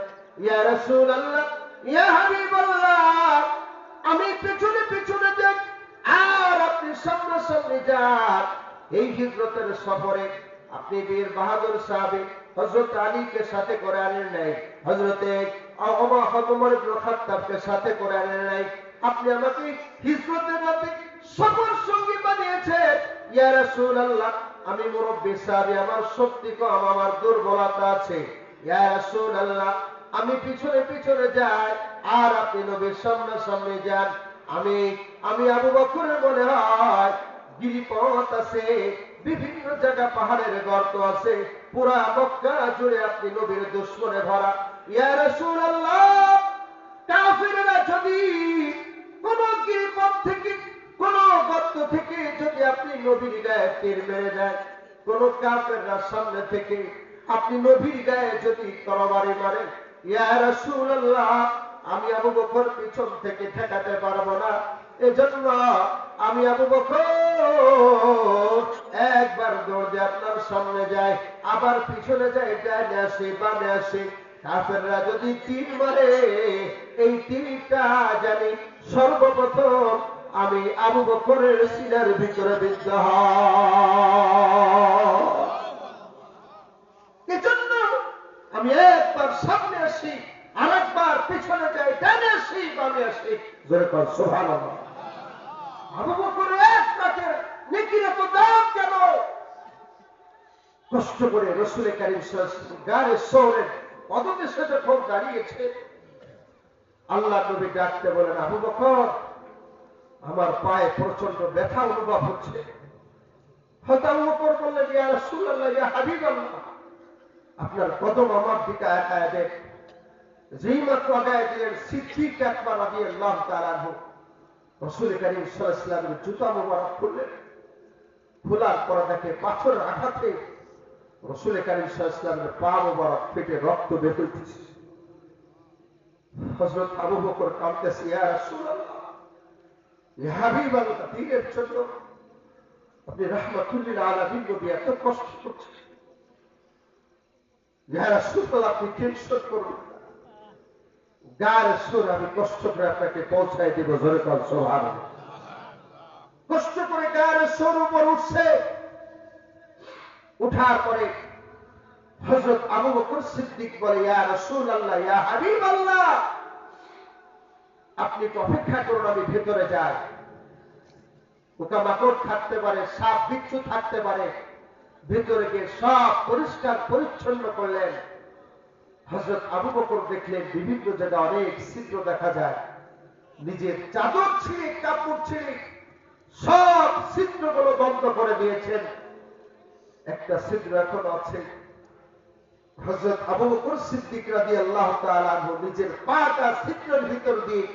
ইয়া রাসূলুল্লাহ, ইয়া হাবিবাল্লাহ, আমি পেছনে পেছনে যাই আর আপনি সামনে সামনে যান। এই হিজরতের সফরে আপনি বীর বাহাদুর সাহাবী হযরত আলীকে সাথে করে আনেন নাই, হযরতে ওমর ইবনে খাত্তাবকে সাথে করে আনেন নাই। আপনি আমাকে হিজরতের রাতে সফর সঙ্গী বানিয়েছেন। ইয়া ইয়া রাসূলুল্লাহ, আমি মুরব্বি সাহাবী, আমার শক্তি কম, আমার দুর্বলতা আছে। ইয়া রাসূলুল্লাহ, আমি পিছনে পিছনে যাই আর আপনি নবীর সামনে সামনে যান। আমি আমি আবু বকরের মনে হয় গিরিপথ আছে, বিভিন্ন জায়গা পাহাড়ের গর্ত আছে, পুরা মক্কা জুড়ে আপনি নবীর দুশমনে ভরা। ইয়া রাসূলুল্লাহ, কাফিররা যদি কোন গিরিপথ থেকে, কোন গর্ত থেকে যদি আপনি নবীর গায়ে তীর মেরে দেয়, কোন কাফেররা সামনে থেকে আপনি নবীর গায়ে যদি তরবারি মারেন, ইয়া রাসূলুল্লাহ, আমি আবু বকর পিছন থেকে ঠেকাতে পারবো না। এজন্য আমি আবু বকর একবার দৌড় দিয়ে আপনার সামনে যায়, আবার পিছনে যায়, ডানে আসে বামে আসে। কাফেররা যদি তীর মারে, এই তীরটা জানি সর্বপ্রথম আমি আবু বকরের সিনার ভিতরে বিদ্ধ হয়। এজন্য আমি একবার সামনে আসি, আর একবার পিছনে যাই, ডানে আসি বামে আসি। জোরে কর সুবহানাল্লাহ। আবু বকরের এক রাতের নেকির এত দাম কেন? কষ্ট করে রাসূল কারীম সাল্লাল্লাহু আলাইহি ওয়াসাল্লাম গায়ে শহরের পদদেশে যখন দাঁড়িয়েছে, আল্লাহ নবী ডাকতে বলেন, আবু বকর, আমার পায়ে প্রচন্ড ব্যথা অনুভব হচ্ছে। হযরত আবু বকর বললেন, ইয়া রাসূলুল্লাহ, ইয়া হাবিবাল্লাহ, আপনার কদম আমার দিকে আগায় দেন। যেই মাত্র আগায় দিলেন, সিদ্দিক আকবর রাদিয়াল্লাহু তাআলা আনহু রাসূল কারীম সাল্লাল্লাহু আলাইহি ওয়াসাল্লামের জুতা মোবারক খুললেন। খোলার পর দেখে পাথরের আঘাতে রাসূল কারীম সাল্লাল্লাহু আলাইহি ওয়াসাল্লামের পা মোবারক ফেটে রক্ত বের হইতেছে। হযরত আবু বকর কাঁদতেছে, ইয়া রাসূলুল্লাহ, ইয়া হাবিবাল্লাহ, দ্বীনের জন্য আপনি রাহমাতুল লিল আলামিন নবী এত কষ্ট করছেন। ইয়া রাসূলুল্লাহ, আপনি টেনশন করুন না, গায়ের সুর আমি কষ্ট করে আপনাকে পৌঁছায় দিব। জোরে কর সুবহানাল্লাহ। কষ্ট করে গায়ের সুর উপর উঠছে। উঠার পরে হযরত আবু বকর সিদ্দিক বলে, ইয়া রাসূলুল্লাহ, ইয়া হাবিবাল্লাহ, আপনি তো অপেক্ষা করুন, আমি ভেতরে যাই। পোকামাকড় থাকতে পারে, সাপ বিচ্ছু থাকতে পারে। ভেতরে গিয়ে সব পরিষ্কার পরিচ্ছন্ন করলেন। হযরত আবু বকর দেখলেন বিভিন্ন জায়গায় অনেক ছিদ্র দেখা যায়। নিজের চাদর ছিঁড়ে, কাপড় ছিঁড়ে সব ছিদ্রগুলো বন্ধ করে দিয়েছেন। একটা ছিদ্র এখন আছে। হযরত আবু বকর সিদ্দিক রাদিয়াল্লাহু তাআলা আনহু নিজের পাটা ছিদ্রের ভিতর দিয়ে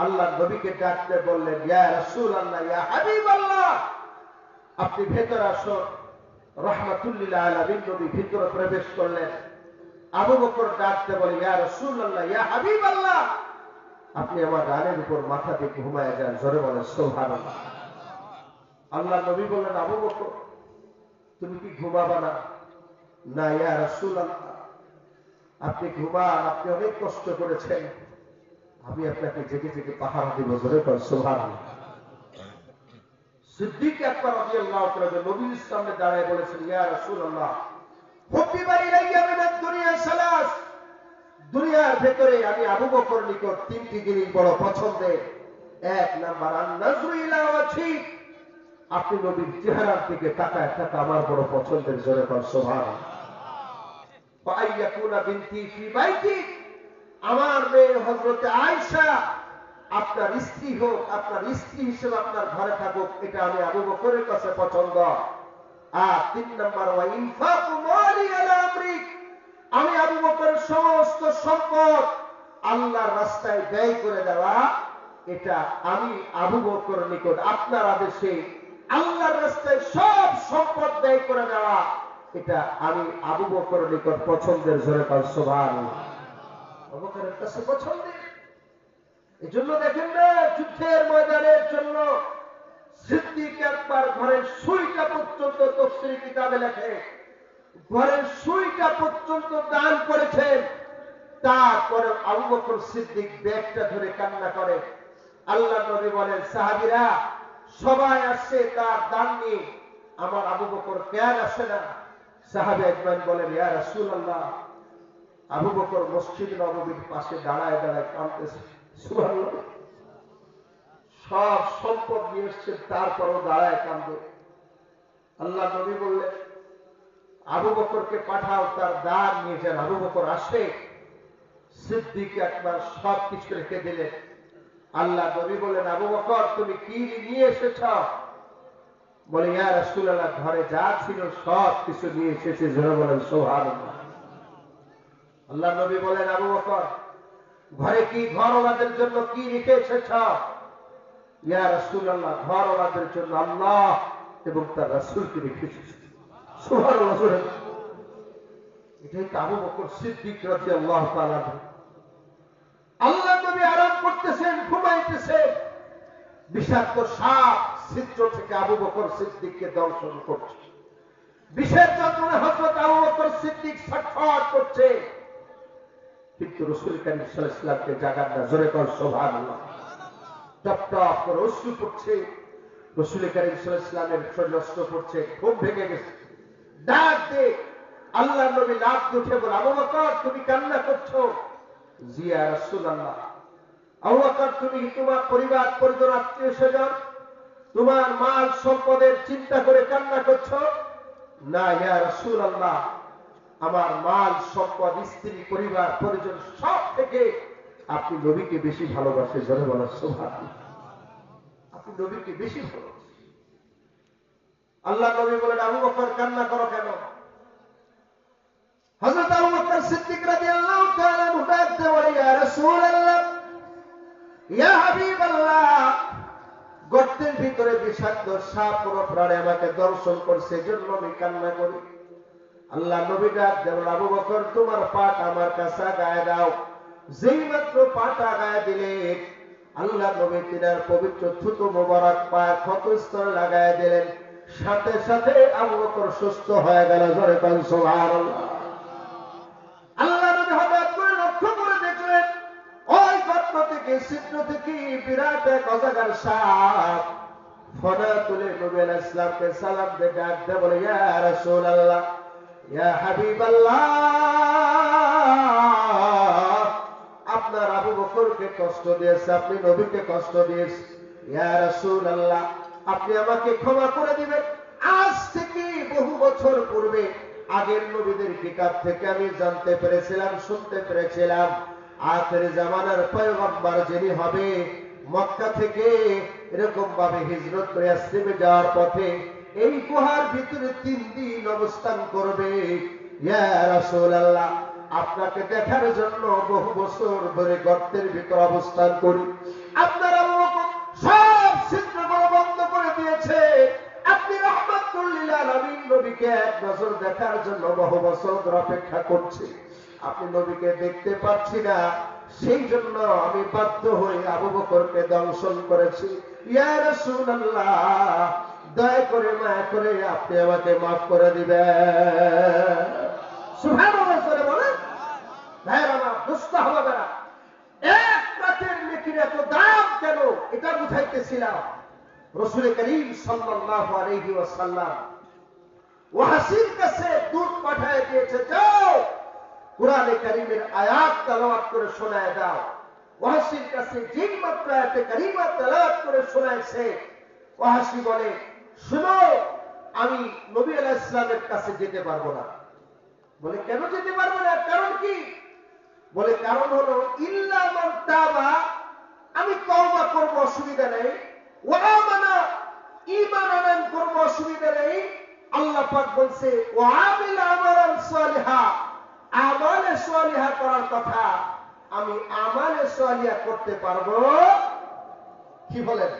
আল্লাহর নবীকে ডাকতে বললেন, ইয়া রাসূলুল্লাহ, ইয়া হাবিবাল্লাহ, আপনি ভেতরে আসুন। রাহমাতুল লিল আলামিন নবী ভিতরে প্রবেশ করলেন। আবু বকর ডাকতে বলে, ইয়া রাসূলুল্লাহ, ইয়া হাবিবাল্লাহ, আপনি আমার রানের উপর মাথা দিয়ে ঘুমায় যান। জোরে বলেন সুবহানাল্লাহ। আল্লাহ নবী বললেন, আবু বকর, তুমি কি ঘুমাবা না? না ইয়া রাসূলুল্লাহ, আপনি ঘুমান, আপনি অনেক কষ্ট করেছেন, আমি আপনাকে জেগে জেগে পাহারা দিব। জোরে বলেন সুবহানাল্লাহ। সিদ্দিক আকবর রাদিয়াল্লাহু তাআলা নবীর সামনে দাঁড়িয়ে বলেছেন, ইয়া রাসূলুল্লাহ, হুব্বিবা ইলাইয়া মিনাদ দুনিয়া সালাস, দুনিয়ার ভেতরে আমি আবু বকর নিকট তিনটি জিনিস বড় পছন্দের। এক নাম্বার, আন-নাযরু ইলা ওয়াজহি, আপনি নবীর চেহারার দিকে তাকায় থাকা আমার বড় পছন্দের। জোরে বলেন সুবহানাল্লাহ। ওয়া আইয়াকুনা বিনতি ফি বাইতি, আমার মেয়ে হযরতে আয়েশা আপনার স্ত্রী হোক, আপনার স্ত্রী হিসেবে আপনার ঘরে থাকুক, এটা আমি আবু বকরের কাছে পছন্দ। আর তিন নম্বর, ওয়া ইনফাকু মালি আলা আমরিক, আমি আবু বকরের সমস্ত সম্পদ আল্লাহর রাস্তায় ব্যয় করে দেওয়া, এটা আমি আবু বকরের নিকট আপনার আদেশে আল্লাহর রাস্তায় সব সম্পদ ব্যয় করে দেওয়া, এটা আমি আবু বকরের নিকট পছন্দের। জোরে বলেন সুবহানাল্লাহ। আবু বকরের কাছে পছন্দের। এজন্য দেখেন না, যুদ্ধের ময়দানের জন্য সিদ্দিক একবার ঘরের সুইটা পর্যন্ত তাফসীর কিতাবে লেখে, ঘরের সুইটা পর্যন্ত দান করেছেন। তারপরে আবু বকর সিদ্দিক ব্যাগটা ধরে কান্না করে। আল্লাহ নবী বলেন, সাহাবীরা সবাই আসছে তার দান নিয়ে, আমার আবু বকর কেন আসে না? সাহাবী একবার বলেন, ইয়া রাসূলুল্লাহ, আবু বকর মসজিদ নববীর পাশে দাঁড়ায় দাঁড়ায় কাঁদতেছে। সুবহানাল্লাহ, সব সম্পদ নিয়ে এসছেন, তারপরও দাঁড়ায় কাঁদে। আল্লাহ নবী বললেন, আবু বকরকে পাঠাও, তার দাঁড় নিয়ে যান। আবু বকর আসে, সিদ্দিক একবার সব কিছু রেখে দিলেন। আল্লাহ নবী বললেন, আবু বকর তুমি কি নিয়ে এসেছ? বলে, ইয়া রাসূলুল্লাহ, ঘরে যা ছিল সব কিছু নিয়ে এসেছি। জোরে বলেন সুবহানাল্লাহ। আল্লাহ নবী বলেন, আবু বকর ঘরে কি ঘরওয়ালাদের জন্য কি রেখে এসেছ? ইয়া রাসূলুল্লাহ, ঘরওয়ালাদের জন্য আল্লাহ এবং তার রাসূলকে রেখে এসেছি। সুবহানাল্লাহ। এটাই তো আবু বকর সিদ্দিক রাদিয়াল্লাহু তাআলা। আল্লাহ নবী আরাম করতেছেন, ঘুমাইতেছেন, বিষাক্ত সাপ ছিদ্র থেকে আবু বকর সিদ্দিককে দংশন করছে। বিষের যন্ত্রণা হযরত আবু বকর সিদ্দিক ছটফট করছে, কিন্তু রাসূল করিম সাল্লাল্লাহু আলাইহি ওয়াসাল্লামকে জাগান না। জোরে কর সুবহানাল্লাহ। টপ টপ করে অশ্রু পড়ছে, রাসূল করিম সাল্লাল্লাহু আলাইহি ওয়াসাল্লামের শরীর নষ্ট করছে, ঘুম ভেঙে গেছে। ডাক দে, আল্লাহ নবী লাফ উঠে বলে, আবু বকর তুমি কান্না করছো? জি ইয়া রাসূলুল্লাহ। আবু বকর তুমি তোমার পরিবার পরিজন আত্মীয় স্বজন তোমার মাল সম্পদের চিন্তা করে কান্না করছো? না ইয়া রাসূলুল্লাহ, আমার মাল সম্পদ স্ত্রী পরিবার পরিজন সব থেকে আপনি নবীকে বেশি ভালোবাসে। জোরে বলেন সুবহানাল্লাহ। আপনি নবীকে বেশি ভালোবাসেন। আল্লাহ নবী বলেন, আবু বকর কান্না করো কেন? হযরত আবু বকর সিদ্দিক রাদিয়াল্লাহু তাআলা ডাকতে বলে, ইয়া রাসূলুল্লাহ, ইয়া হাবিবাল্লাহ, গর্তের ভিতরে বিষাক্ত সাপ পুরো প্রাণে আমাকে দর্শন করছে, এজন্য আমি কান্না করি। আল্লাহ নবী ডাক দেন, আবু বকর তোমার পাট আমার কাছে গায়ে দাও। যেই মাত্র পাটা গায়ে দিলে আল্লাহ নবী তিনার পবিত্র থুতু মোবারক পায়ে ক্ষতস্থলে লাগায় দিলেন। সাথে সাথে আবু বকর সুস্থ হয়ে গেল। জোরে বলেন সুবহানাল্লাহ। আল্লাহ নবী হঠাৎ করে লক্ষ্য করে দেখলেন, ওই গর্ত থেকে ছিদ্র থেকে বিরাট এক অজগর সাপ ফনা তুলে নবী আলাইহিস সালামকে সালাম দিয়ে ডাক দিয়ে বলে, ইয়া রাসূলুল্লাহ, ইয়া হাবিবাল্লাহ, আপনার আবু বকরকে কষ্ট দিয়েছে, আপনি নবীকে কষ্ট দিয়েছে। ইয়া রাসূলুল্লাহ, আপনি আমাকে ক্ষমা করে দিবেন। আজ থেকে বহু বছর পূর্বে আগের নবীদের কিতাব থেকে আমি জানতে পেরেছিলাম, শুনতে পেরেছিলাম, আখির জামানার পয়গম্বর যিনি হবে মক্কা থেকে এরকম ভাবে হিজরত করে ইয়াসরিবে যাওয়ার পথে এই গুহার ভিতরে 3 দিন অবস্থান করবে। ইয়া রাসূলুল্লাহ, আপনাকে দেখার জন্য বহু বছর ধরে গর্তের ভিতর অবস্থান করি। আপনার আবু বকর সব ছিদ্রগুলো বন্ধ করে দিয়েছে। আপনি রাহমাতুল লিল আলামিন নবীকে এক নজর দেখার জন্য বহু বছর ধরে অপেক্ষা করছি। আপনি নবীকে দেখতে পাচ্ছি না, সেই জন্য আমি বাধ্য হয়ে আবু বকরকে দংশন করেছি। ইয়া রাসূলুল্লাহ, দয়া করে মায়া করে আপনি আমাকে মাফ করে দিবেন। সুবহানাল্লাহ বলেন। ভাইরা আমার, দুষ্ট হবে না। এক রাতের নেকির এত দাম কেন, এটা বুঝাইতেছিলাম। রাসূল করিম সাল্লাল্লাহু আলাইহি ওয়াসাল্লাম ওয়াহশির কাছে দূত পাঠিয়ে দিয়েছে, যাও কুরআনে কারীমের আয়াত তেলাওয়াত করে শোনায় দাও। ওয়াহশির কাছে যেই মাত্র আয়াতে কারীমা তেলাওয়াত করে শোনাইছে, ওয়াহশি বলে, শুনো, আমি নবী আলাইহিস সালামের কাছে যেতে পারবো না। বলে, কেন যেতে পারবো না? কারণ কি? বলে, কারণ হলো ইল্লা মান তাবা, আমি তওবা করব, অসুবিধা নেই। ওয়া আমানা, ঈমান আনয়ন করব, অসুবিধা নেই। আল্লাহ পাক বলছে, ওয়া আমিল আমালান সালিহা, আমালে সালিহা করার কথা, আমি আমালে সালিহা করতে পারবো। কি বলেন?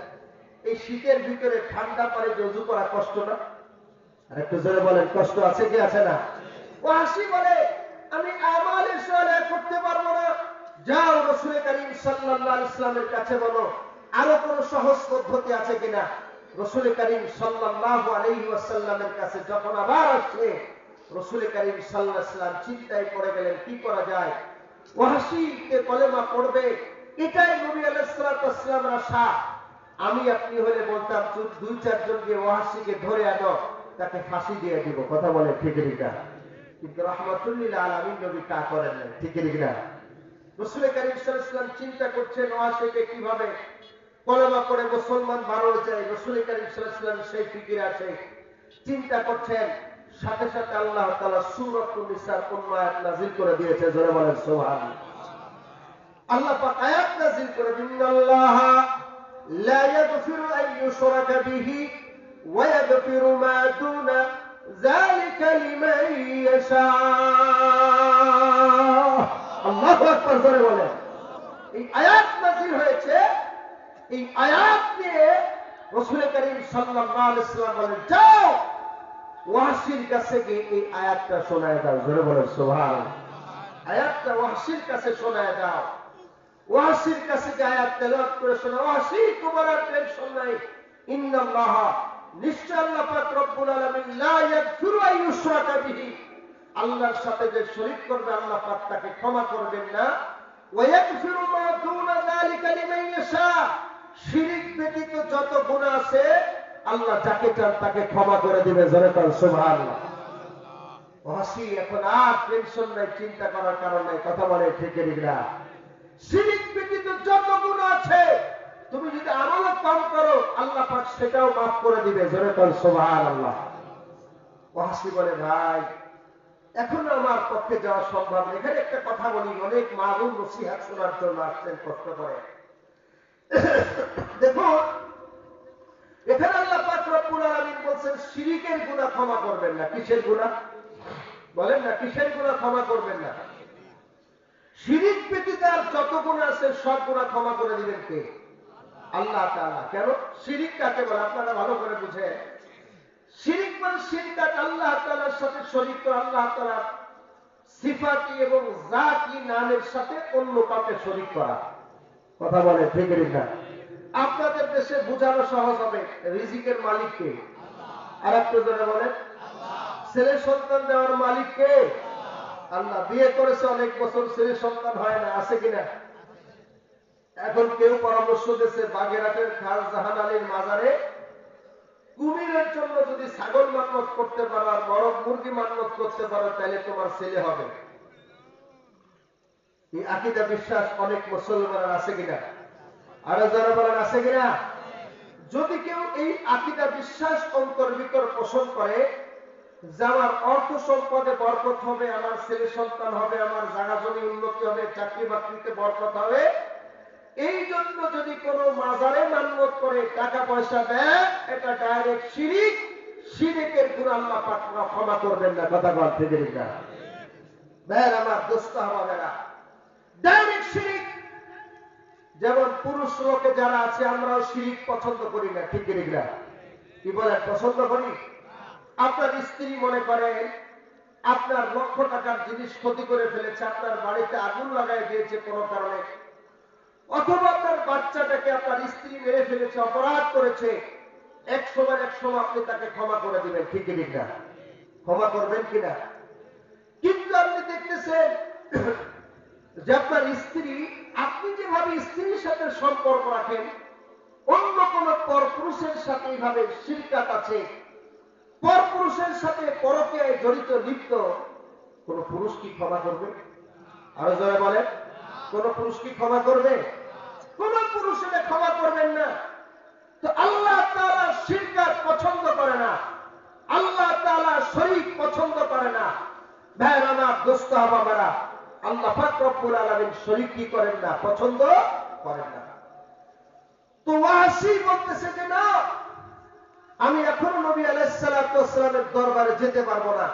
এই শীতের ভিতরে ঠান্ডা পানিতে ওযু করা কষ্ট না? আর একটু জোরে বলেন, কষ্ট আছে কি আছে না? ওয়াসি বলে, আমি আমালে সালিহা করতে পারবো না। যাও রাসূল করিম সাল্লাল্লাহু আলাইহি ওয়াসাল্লামের কাছে বলো, আরো কোন সহজ পদ্ধতি আছে কিনা। রাসূল করিম সাল্লাল্লাহু আলাইহি ওয়াসাল্লামের কাছে যখন আবার আসছে, রাসূল করিম সাল্লাল্লাহু আলাইহি ওয়াসাল্লাম চিন্তায় পড়ে গেলেন, কি করা যায়। ওয়াসিকে কলেমা পড়বে, এটাই নবী আলাইহিস সালাতু ওয়াসসালামের আশা। আমি আপনি হলে বলতাম, 2-4 জন গিয়ে ওয়াসিকে ধরে আনো, তাকে ফাঁসি দিয়ে দিব। কথা বলে ঠিক না? কিন্তু রাহমাতুল লিল আলামিন নবী তা করেন না। ঠিক না? রাসূল করিম সাল্লাল্লাহু আলাইহি ওয়াসাল্লাম চিন্তা করছেন ওয়াসিকে কিভাবে কলেমা পড়ে মুসলমান বানানো যায়। রাসূল করিম সাল্লাল্লাহু আলাইহি ওয়াসাল্লাম সেই ফিকির আছে। চিন্তা করছেন, সাথে সাথে আল্লাহ তাআলা সূরাতুন নিসার কোন আয়াত নাযিল করে দিয়েছে, জোরে বলেন সুবহানাল্লাহ। আল্লাহ পাক আয়াত নাযিল করে, ইন্নাল্লাহা লা ইয়াগফিরু আন ইউশরাকা বিহি ওয়া ইয়াগফিরু মা দুনা যালিকা লিমান ইয়াশা। আল্লাহু আকবার, জোরে বলেন। এই আয়াত নাযিল হয়েছে, এই আয়াত নিয়ে রাসূল করিম সাল্লাল্লাহু আলাইহি ওয়াসাল্লাম বলেন, যাও ওয়াহশির কাছে গিয়ে এই আয়াতটা শোনায় দাও, জোরে বলেন সুবহানাল্লাহ। আয়াতটা ওয়াহশির কাছে শোনায় দাও। ওয়াহশির কাছে গিয়ে আয়াত তেলাওয়াত করে শোনাও, ওয়াহশি তোমার আর টেনশন নাই, ইন্নাল্লাহা নিশ্চয় আল্লাহ পাক রব্বুল আলামিন লা ইয়াগফিরু আন ইউশরাকা বিহি, আল্লাহর সাথে যে শরীক করবে আল্লাহ পাক তাকে ক্ষমা করবেন না, ওয়া ইয়াগফিরু মা দুনা যালিকা লিমান ইয়াশা, শিরক ব্যতীত যত গুনাহ আছে আল্লাহ যাকে চান তাকে ক্ষমা করে দিবে, জোরে বলেন সুবহানাল্লাহ। ওয়াসি এখন আর টেনশন নাই, চিন্তা করার কারণ নাই, কথা বলে ঠিক না? শিরক ব্যতীত যত গুনাহ আছে তুমি যদি আমল কম করো আল্লাহ পাক সেটাও মাফ করে দিবে, জোরে বলেন সুবহানাল্লাহ। ওয়াসি বলে, ভাই এখন আমার পক্ষে যাওয়া সম্ভব না। এখানে একটা কথা বলি, অনেক মা-বোন নসিহত শোনার জন্য আসছেন কষ্ট করে। দেখো এখানে আল্লাহ পাক রব্বুল আলামিন বলছেন শিরকের গুনাহ ক্ষমা করবেন না। কিসের গুনাহ বলেন না? কিসের গুনাহ ক্ষমা করবেন না? শিরক ব্যতীত আর যত গুনাহ আছে সব গুনাহ ক্ষমা করে দিবেন কে? আল্লাহ তাআলা। কেন? শিরক কাকে বলে আপনারা ভালো করে বুঝেন। শিরক মানে শিরকাত, আল্লাহ তাআলার সাথে শরীক করা, আল্লাহ তাআলার সিফাতি এবং জাতি নামের সাথে অন্য কাউকে শরীক করা। কথা বলে ঠিক না? আপনাদের দেশে বোঝানো সহজ হবে, রিজিকের মালিক কে? আর একটু জোরে বলেন। ছেলে সন্তান দেওয়ার মালিক কে? আল্লাহ। বিয়ে করেছে অনেক বছর, ছেলে সন্তান হয় না, আছে কিনা? এখন কেউ পরামর্শ দিয়েছে বাগেরহাটের খাস জাহান আলীর মাজারে কুমিরের জন্য যদি ছাগল মান্নত করতে পারো আর বড় মুরগি মান্নত করতে পারো তাহলে তোমার ছেলে হবে। এই আকীদা বিশ্বাস অনেক মুসলমানের আছে কিনা? আরো যারা বলেন আছে কিনা? যদি কেউ এই আকীদা বিশ্বাস অন্তর ভিতর পোষণ করে যে আমার অর্থ সম্পদে বরকত হবে, আমার ছেলে সন্তান হবে, আমার জায়গা জমি উন্নতি হবে, চাকরি বাকরিতে বরকত হবে, এই জন্য যদি কোনো মাজারে মান্নত করে টাকা পয়সা দেয়, এটা ডাইরেক্ট শিরিক। শিরিকের গুনাহ আল্লাহ পাক ক্ষমা করবেন না, কথা বলতে দেরি না। ভাইরা আমার, দোস্ত হবে না, ডাইরেক্ট শিরিক। যেমন পুরুষ লোকে যারা আছে আমরাও শিরিক পছন্দ করি না, ঠিক না? কি বলেন, পছন্দ করি? আপনার স্ত্রী মনে করেন আপনার লক্ষ টাকার জিনিস ক্ষতি করে ফেলেছে, আপনার বাড়িতে আগুন লাগাই দিয়েছে কোনো কারণে, অথবা আপনার বাচ্চাটাকে আপনার স্ত্রী মেরে ফেলেছে, অপরাধ করেছে, এক সময় আপনি তাকে ক্ষমা করে দিবেন, ঠিক না? ক্ষমা করবেন কিনা? কিন্তু আপনি দেখতেছেন যে আপনার স্ত্রী, আপনি যেভাবে স্ত্রীর সাথে সম্পর্ক রাখেন অন্য কোন পরপুরুষের সাথে এইভাবে শিরকাত আছে, পরপুরুষের সাথে পরকীয়ায় জড়িত লিপ্ত, কোন পুরুষ কি ক্ষমা করবে? আরো জোরে বলেন, কোন পুরুষ কি ক্ষমা করবে? কোন পুরুষ এটা ক্ষমা করবেন না। তো আল্লাহ তাআলা শিরকাত পছন্দ করে না, আল্লাহ তাআলা শরীক পছন্দ করে না। ভাইরা আমার, দোস্ত বাবারা, আল্লাহ পাক রব্বুল আলামিন শরীক কি করেন না, পছন্দ করেন না। তো ওয়াসি বলতেছে যে না, আমি এখনো নবী আলাইহিস সালাতু ওয়াস সালামের দরবারে যেতে পারবো না।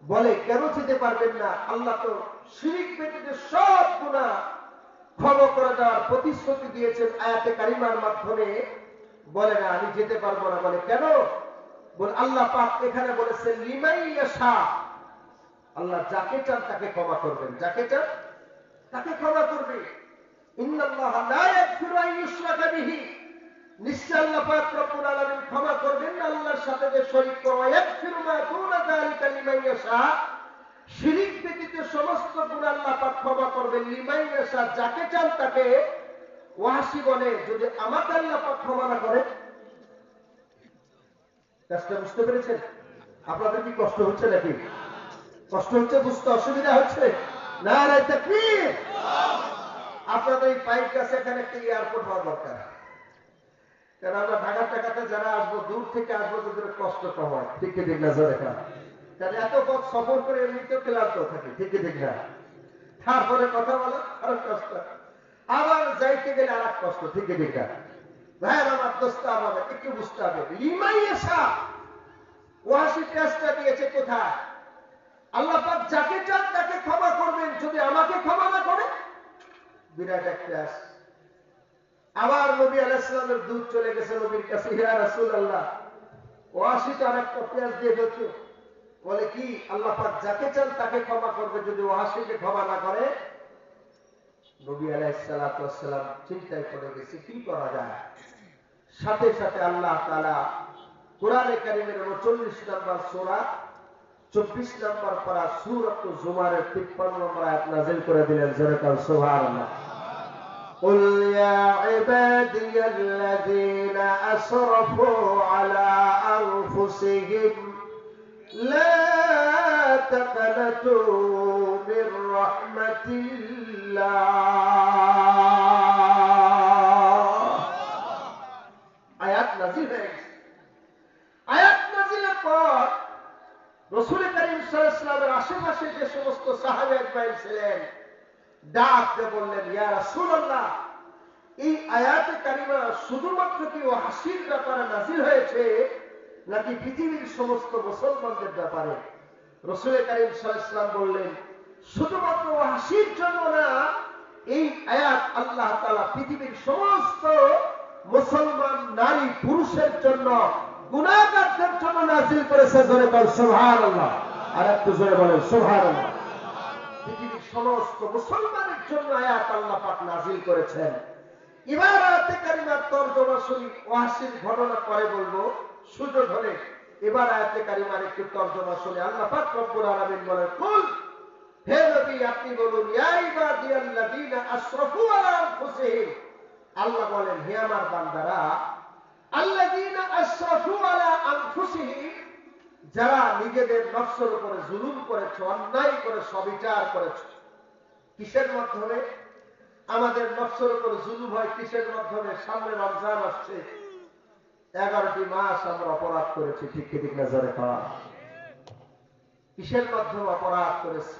বলে, কেন যেতে পারবেন না? আল্লাহ তো শিরক ব্যতীত সব গুনাহ ক্ষমা করে দেওয়ার প্রতিশ্রুতি দিয়েছেন আয়াতে কারিমার মাধ্যমে। বলে না, আমি যেতে পারবো না। বলে কেন? বলে আল্লাহ পাক এখানে বলেছেন লিমান ইয়াশা, আল্লাহ যাকে চান তাকে ক্ষমা করবেন, যাকে চান তাকে ক্ষমা করবে। ইন্নাল্লাহা লা ইয়াগফিরু আন ইউশরাকা বিহি, নিশ্চয় আল্লাহ পাক রব্বুল আলামিন ক্ষমা করবেন না আল্লাহর সাথে যে শরীক করা। ইয়াগফিরু মা দুনা যালিকা লিমান ইয়াশা, শিরক ব্যতীত সমস্ত গুনাহ আল্লাহ পাক ক্ষমা করবেন লিমান ইয়াশা, যাকে চান তাকে। ওয়াসি বলে, যদি আমাকে আল্লাহ পাক ক্ষমা না করে? কষ্ট বুঝতে পেরেছেন? আপনাদের কি কষ্ট হচ্ছে নাকি? কষ্ট হচ্ছে, বুঝতে অসুবিধা হচ্ছে? নারায়ে তাকবীর। আপনাদের এই পাইপ গাছে এখানে একটা এয়ারপোর্ট হওয়া দরকার। কারণ আমরা ঢাকা টাকাতে যারা আসবো, দূর থেকে আসবো, তাদের কষ্ট কম হয়, ঠিক কি ঠিক না জোরে কান? কারণ এত পথ সফর করে এমনিতেও ক্লান্ত থাকে, ঠিক কি ঠিক না? তারপরে কথা বলা আরো কষ্ট, আবার যাইতে গেলে আর এক কষ্ট, ঠিক কি ঠিক না? ভাইয়ের আমার, দোস্ত আমার, একটু বুঝতে হবে, লিমাই এসা ওয়াসি টেস্টটা দিয়েছে কোথায়? আল্লাহ পাক যাকে চান তাকে ক্ষমা করবেন, যদি আমাকে ক্ষমা না করে, বিরাট একটা। আবার নবী আলাইহিস সালামের দূত চলে গেছে নবীর কাছে, ইয়া রাসূলুল্লাহ, ওয়াসিটা আরেকটা পেঁয়াজ দিয়ে ফেলছে। বলে কি, আল্লাহ পাক যাকে চান তাকে ক্ষমা করবে, যদি ওয়াসিকে ক্ষমা না করে। নবী আলাইহিস সালাতু ওয়াস সালাম চিন্তায় পড়ে গেছে, কি করা যায়। সাথে সাথে আল্লাহ তাআলা কোরআনে কারীমের 39 নম্বর সূরা 24 নম্বর পারা সূরাত জুমারের 53 নম্বর আয়াত নাযিল করে দিলেন। জোরে কাল সুবহানাল্লাহ। قل يا عبادي الذين أسرفوا على أنفسهم لا تقنطوا من رحمة الله। আয়াত নাযিল হয়ে গেছে। আয়াত নাযিলের পর রাসূল করিম সাল্লাল্লাহু আলাইহি ওয়াসাল্লামের আশেপাশে যে সমস্ত সাহাবা ইকরাম ছিলেন, ডাক দিয়ে বললেন, ইয়া রাসূলুল্লাহ, এই আয়াতে কারিমা শুধুমাত্র কি ওয়াহশীর ব্যাপারে নাযিল হয়েছে, নাকি পৃথিবীর সমস্ত মুসলমানদের ব্যাপারে? রাসূল করিম সাল্লাল্লাহু আলাইহি ওয়াসাল্লাম বললেন, শুধুমাত্র ওয়াহশীর জন্য না, এই আয়াত আল্লাহ তাআলা পৃথিবীর সমস্ত মুসলমান নারী পুরুষের জন্য, গুনাহগারদের জন্য নাযিল করেছে। জোরে বল সুবহানাল্লাহ। আর একটু জোরে বলেন সুবহানাল্লাহ। পৃথিবীর সমস্ত মুসলমানের জন্য আয়াত আল্লাহ পাক নাযিল করেছেন। এবার আয়াতে কারিমার তরজমা শুনি, ওয়াহশীর ঘটনা পরে বলবো সুযোগ হলে। এবার আয়াতে কারিমার একটু তরজমা শুনি। আল্লাহ পাক রব্বুল আলামিন বলেন, কুল, হে নবী আপনি বলুন, ইয়া ইবাদিয়াল্লাযীনা আসরাফু আলা আনফুসিহিম। আল্লাহ বলেন, হে আমার বান্দারা, আল্লাযীনা আসরাফু আলা আনফুসিহিম, যারা নিজেদের নফসের উপরে জুলুম করেছে, অন্যায় করে সবিচার করেছে। কিসের মাধ্যমে আমাদের নফসের উপরে জুলুম হয়? কিসের মাধ্যমে? সামনে রমজান আসছে, 11টি মাস আমরা অপরাধ করেছি, ঠিক কি ঠিক না জোরে কওয়া? কিসের মাধ্যমে অপরাধ করেছি?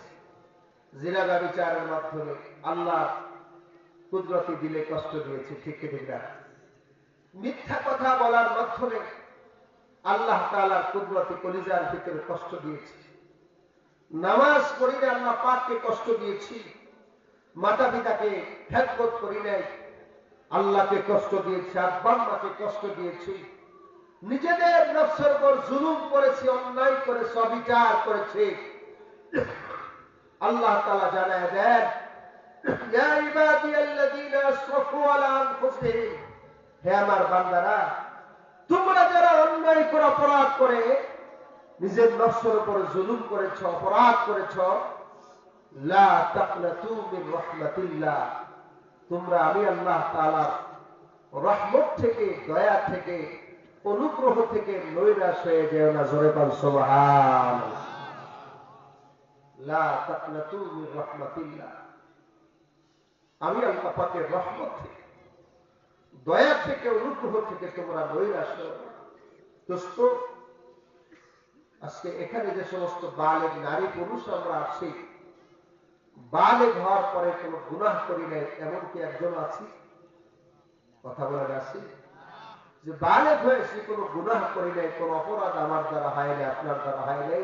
জিনা ব্যভিচারের মাধ্যমে, আল্লাহ কুদরতি দিলে কষ্ট দিয়েছি, ঠিক কি ঠিক না? মিথ্যা কথা বলার মাধ্যমে আল্লাহ তাআলার কুদরতি কলিজার ভিতরে কষ্ট দিয়েছি। নামাজ পড়ি না, আল্লাহ পাককে কষ্ট দিয়েছি। মাতা পিতাকে খেদমত করি নাই, আল্লাহকে কষ্ট দিয়েছি। আব্বা আম্মাকে কষ্ট দিয়েছি। নিজেদের নফসের উপর জুলুম করেছি, অন্যায় করে সবিচার করেছি। আল্লাহ তাআলা জানায় দেন, ইয়া ইবাদিয়াল্লাযীনা আসরাফু আলা আনফুসিহিম, হে আমার বান্দারা, তোমরা যারা অন্যায় করে অপরাধ করে নিজের নফসের উপর জুলুম করেছ, অপরাধ করেছ, লা তাকনাতু মির রাহমাতিল্লাহ, তোমরা আমি আল্লাহ তাআলার রহমত থেকে, দয়া থেকে, অনুগ্রহ থেকে নৈরাশ হয়ে যেও না। জোরে বল সুবহানাল্লাহ। লা তাকনাতু মির রাহমাতিল্লাহ, আমি আল্লাহ পাকের রহমত থেকে, দয়া থেকে, অনুগ্রহ থেকে তোমরা নৈরাশ হও না। দোস্ত, আজকে এখানে যে সমস্ত বালেগ নারী পুরুষ আমরা আছি, বালেগ হওয়ার পরে কোনো গুনাহ করি নাই, এমন কি একজন আছি? কথা বলে আছি যে বালেগ হয়েছি, কোনো গুনাহ করি নাই, কোনো অপরাধ আমার দ্বারা হয় নাই, আপনার দ্বারা হয় নাই,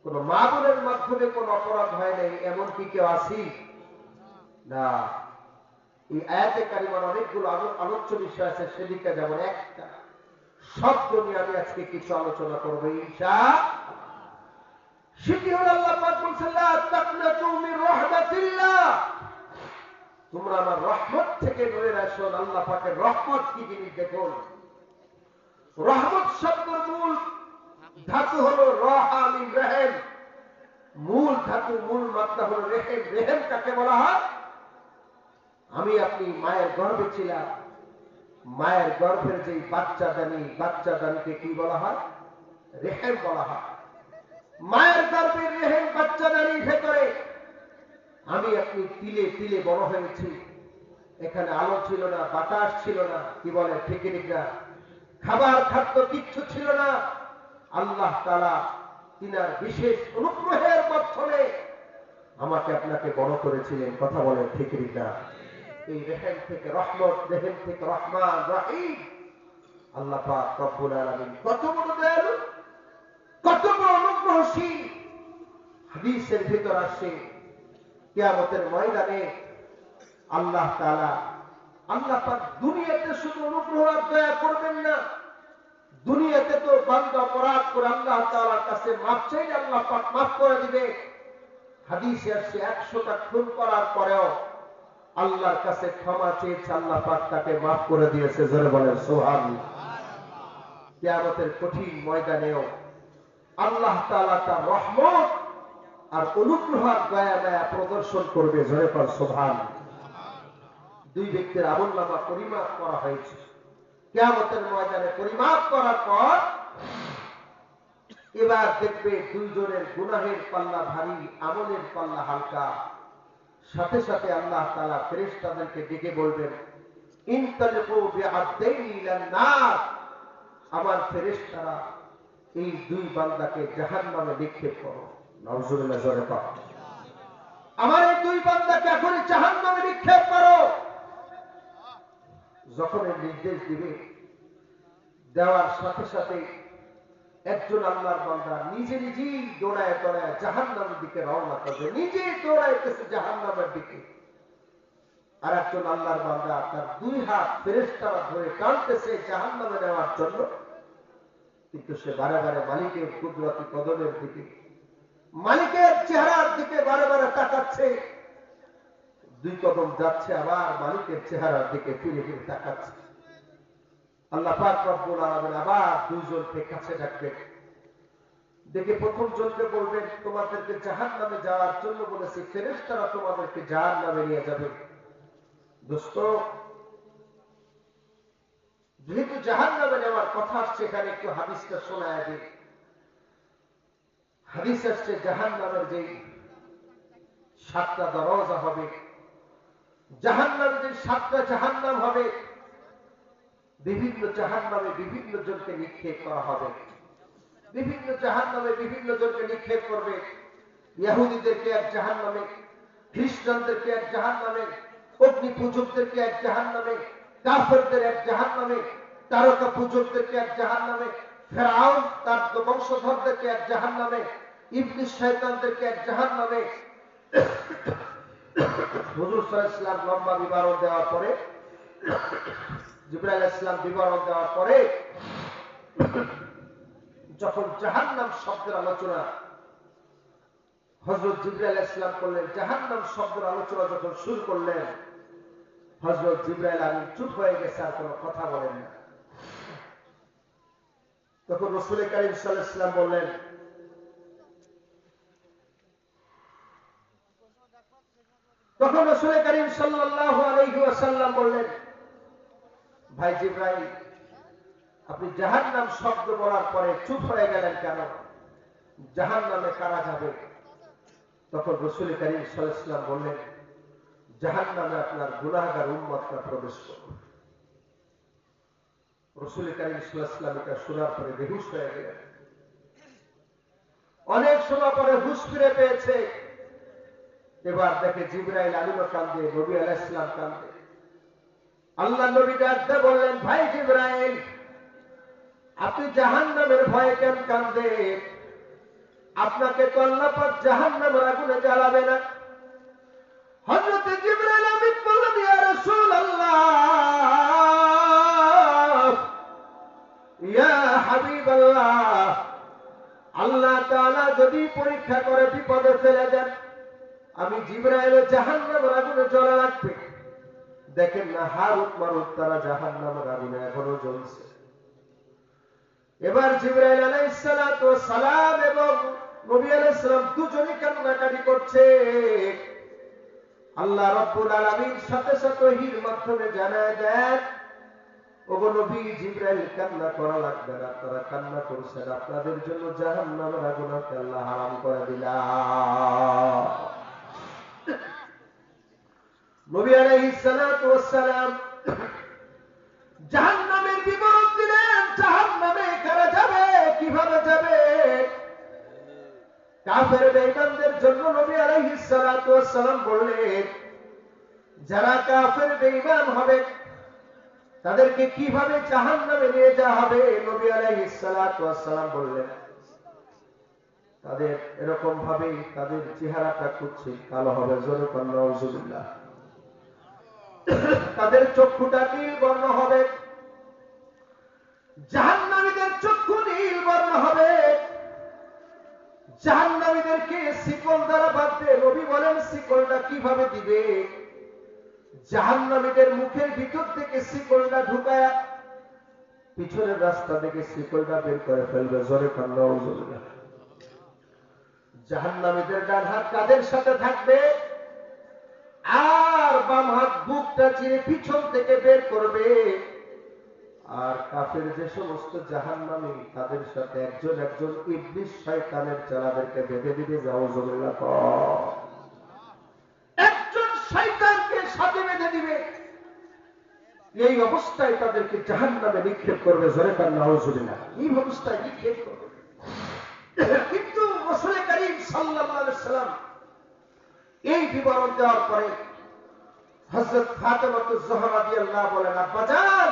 কোনো মা বোনের মাধ্যমে কোনো অপরাধ হয় নাই, এমন কি কেউ আছি? না। এই আয়াতে কারিমার অনেকগুলো আলোচ্য বিষয় আছে, সেদিকে যেমন একটা শব্দ নিয়ে আমি আজকে কিছু আলোচনা করবো ইনশাআল্লাহ। সেটি হলো আল্লাহ পাক বলেছেন, লা তাকনাতু মির রাহমাতিল্লাহ, তোমরা আমার রহমত থেকে নৈরাশ হও না। আল্লাহ পাকের রহমত কি জিনিস দেখুন। রহমত শব্দের মূল ধাতু হলো রাহা মিন রহিম, মূল ধাতু, মূল মাত্রা হলো রেহেম। রেহেম কাকে বলা হয়? আমি আপনি মায়ের গর্ভে ছিলাম, মায়ের গর্ভের যে বাচ্চাদানিকে কি বলা হয়? রেহেম বলা হয়। মায়ের গর্ভের রেহেম, বাচ্চাদানির ভেতরে আমি আপনি তিলে তিলে বড় হয়েছি। এখানে আলো ছিল না, বাতাস ছিল না, কি বলে ঠিক না? খাবার খাদ্য কিচ্ছু ছিল না। আল্লাহ তাআলা তিনার বিশেষ অনুগ্রহের মাধ্যমে আমাকে আপনাকে বড় করেছিলেন। কথা বলে ঠিক না? এই রেহেম থেকে রহমত, রেহেম থেকে রহমান রহিম আল্লাহ পাক রব্বুল আলামিন কত বড় দয়ালু, কত বড় অনুগ্রহশীল। হাদিসের ভিতর আসে কিয়ামতের ময়দানে আল্লাহ তাআলা, আল্লাহ পাক দুনিয়াতে শুধু অনুগ্রহ আর দয়া করবেন না, দুনিয়াতে তো বান্দা অপরাধ করে আল্লাহ তাআলার কাছে মাফ চাইলে আল্লাহ পাক মাফ করে দিবে। হাদিসে আসছে 100টা খুন করার পরেও আল্লাহর কাছে ক্ষমা চেয়েছে, আল্লাহ পাক তাকে মাফ করে দিয়েছে। জোরে বলেন সুবহানাল্লাহ। কিয়ামতের কঠিন ময়দানেও আল্লাহ তাআলা তার রহমত আর অনুগ্রহ আর দয়া মায়া প্রদর্শন করবে। জোরে বলেন সুবহানাল্লাহ। দুই ব্যক্তির আমলনামা পরিমাপ করা হয়েছে। কিয়ামতের ময়দানে পরিমাপ করার পর এবার দেখবে দুইজনের গুনাহের পাল্লা ভারী, আমলের পাল্লা হালকা। সাথে সাথে আল্লাহ তাআলা ফেরেশতাদেরকে ডেকে বলবেন, ইনতালিকু বিআবদাইনি ইলান নার। আমার ফেরেশতারা এই দুই বান্দাকে জাহান্নামে নিক্ষেপ করো। নাউজুবিল্লাহ। জোরে বল। আমার এই দুই বান্দাকে এখন জাহান্নামে নিক্ষেপ করো। যখন এই নির্দেশ দিবে, দেওয়ার সাথে সাথে একজন আল্লাহর বান্দা নিজে নিজেই দৌড়ায় দৌড়ায় জাহান্নামের দিকে রওনা করবে, নিজে দৌড়াইতেছে জাহান্নামের দিকে। আর একজন আল্লাহর বান্দা তার দুই হাত ফেরেশতারা ধরে টানতেছে জাহান্নামে নেওয়ার জন্য, কিন্তু সে বারে বারে মালিকের কুদরতি কদমের দিকে, মালিকের চেহারার দিকে বারে বারে তাকাচ্ছে। দুই কদম যাচ্ছে, আবার মালিকের চেহারার দিকে ফিরে ফিরে তাকাচ্ছে। আল্লাহ পাক রব্বুল আলামিন আবার দুইজনকে কাছে ডাকবেন, দেখে প্রথম জনকে বলবেন, তোমাদেরকে জাহান্নামে যাওয়ার জন্য বলেছি, ফেরেশতারা তোমাদেরকে জাহান্নামে নিয়ে যাবে। দোস্ত, যেহেতু জাহান্নামে নেওয়ার কথা আসছে, এখানে একটু হাদিসটা শোনায় দিই। হাদিস আসছে জাহান্নামের যে 7টা দরজা হবে, জাহান্নামের যে 7টা জাহান্নাম হবে, বিভিন্ন জাহান্নামে বিভিন্ন জনকে নিক্ষেপ করা হবে। বিভিন্ন জাহান্নামে বিভিন্ন জনকে নিক্ষেপ করবে। ইহুদিদেরকে এক জাহান্নামে, খ্রিস্টানদেরকে এক জাহান্নামে, অগ্নি পূজকদেরকে এক জাহান্নামে, কাফেরদের এক জাহান্নামে, তারকা পূজকদেরকে এক জাহান্নামে, ফেরাউন তার বংশধরদেরকে এক জাহান্নামে, ইবলিস শয়তানদেরকে এক জাহান্নামে। হুজুর সাল্লাল্লাহু আলাইহি ওয়াসাল্লাম লম্বা বিবরণ দেওয়ার পরে, জিবরাইল আলাইহিস সালাম বিবরণ দেওয়ার পরে যখন জাহান্নাম শব্দের আলোচনা হযরত জিবরাইল আলাইহিস সালাম করলেন, জাহান্নাম শব্দের আলোচনা যখন শুরু করলেন, হযরত জিবরাইল আমিন চুপ হয়ে গেছে, আর কোনো কথা বলেন না। তখন রাসূল কারীম সাল্লাল্লাহু আলাইহি ওয়াসাল্লাম বললেন, তখন রাসূল কারীম সাল্লাল্লাহু আলাইহি ওয়াসাল্লাম বললেন, ভাই জিবরাইল, আপনি জাহান্নাম শব্দ বলার পরে চুপ হয়ে গেলেন কেন? জাহান্নামে কারা যাবে? তখন রাসূল কারীম সাল্লাল্লাহু আলাইহি ওয়াসাল্লাম বললেন, জাহান্নামে আপনার গুনাহগার উম্মতরা প্রবেশ করবে। রাসূল কারীম সাল্লাল্লাহু আলাইহি ওয়াসাল্লাম এটা শোনার পরে বেহুশ হয়ে গেলেন। অনেক সময় পরে হুঁশ ফিরে পেয়েছে। এবার দেখে জিবরাইল আমিনও কাঁদে, নবী আলাইহিস সালাম কাঁদে। আল্লাহ নবী ডাকতে বললেন, ভাই জিবরাইল, আপনি জাহান্নামের ভয়ে কেন কাঁদেন? আপনাকে তো আল্লাহ পাক জাহান্নামের আগুনে জ্বালাবে না। হযরত জিবরাইল আমিন বললেন, ইয়া রাসূলুল্লাহ, ইয়া হাবিবাল্লাহ, আল্লাহ তাআলা যদি পরীক্ষা করে বিপদে ফেলে দেন, আমি জিবরাইল জাহান্নামের আগুনে জ্বলা রাখবে। দেখেন না, হারুত মারুত তারা জাহান্নামের আগুনে এখনো জ্বলছে। এবার জিবরাইল আলাইহিস সালাতু ওয়াস সালাম এবং নবী আলাইহিস সালাম দুজনই কান্নাকাটি করছে। আল্লাহ রাব্বুল আলামিন সাথে সাথে ওহীর মাধ্যমে জানায় দেন, ওগো নবী, জিবরাইল কান্না করা লাগবে না, আপনারা কান্না করছেন, আপনাদের জন্য জাহান্নামের আগুন আল্লাহ হারাম করে দিলাম। নবী আলাইহিস সালাতু ওয়াস সালাম জাহান্নামের বিবরণ দিলেন। জাহান্নামে কারা যাবে, কিভাবে যাবে? কাফের বেঈমানদের জন্য নবী আলাইহিস সালাতু ওয়াস সালাম বললেন, যারা কাফের বেঈমান হবে তাদেরকে কিভাবে জাহান্নামে নিয়ে যাওয়া হবে? নবী আলাইহিস সালাতু ওয়াস সালাম বললেন, তাদের এরকম ভাবে তাদের চেহারাটা কুৎসিত কালো হবে, জোরে বলেন নাউজুবিল্লাহ। তাদের চক্ষুটা নীল বর্ণ হবে, জাহান্নামীদের চক্ষু নীল বর্ণ হবে। জাহান্নামীদেরকে শিকল দ্বারা বাঁধবে। নবী বলেন, শিকলটা কিভাবে দিবে? জাহান্নামীদের মুখের ভিতর থেকে শিকলটা ঢুকায় পিছনের রাস্তা থেকে শিকলটা বের করে ফেলবে, জোরে বলেন নাউজুবিল্লাহ। জাহান্নামীদের ডান হাত কাদের সাথে থাকবে, আর বাম হাত বুকটা চিরে পিছন থেকে বের করবে। আর কাফের যে সমস্ত জাহান্নামী তাদের সাথে একজন একজন ইবলিস শয়তানের চেলাদেরকে বেঁধে দিবে, নাউজুবিল্লাহ। একজন শয়তানকে সাথে বেঁধে দিবে, এই অবস্থায় তাদেরকে জাহান্নামে নিক্ষেপ করবে, জোরে বলেন নাউজুবিল্লাহ। এই অবস্থায় নিক্ষেপ করবে। কিন্তু রাসূল করিম সাল্লাল্লাহু আলাইহি ওয়াসাল্লাম এই বিবরণ দেওয়ার পরে হযরত ফাতেমা যুহরা রাদিয়াল্লাহু বলেন, আব্বাজান,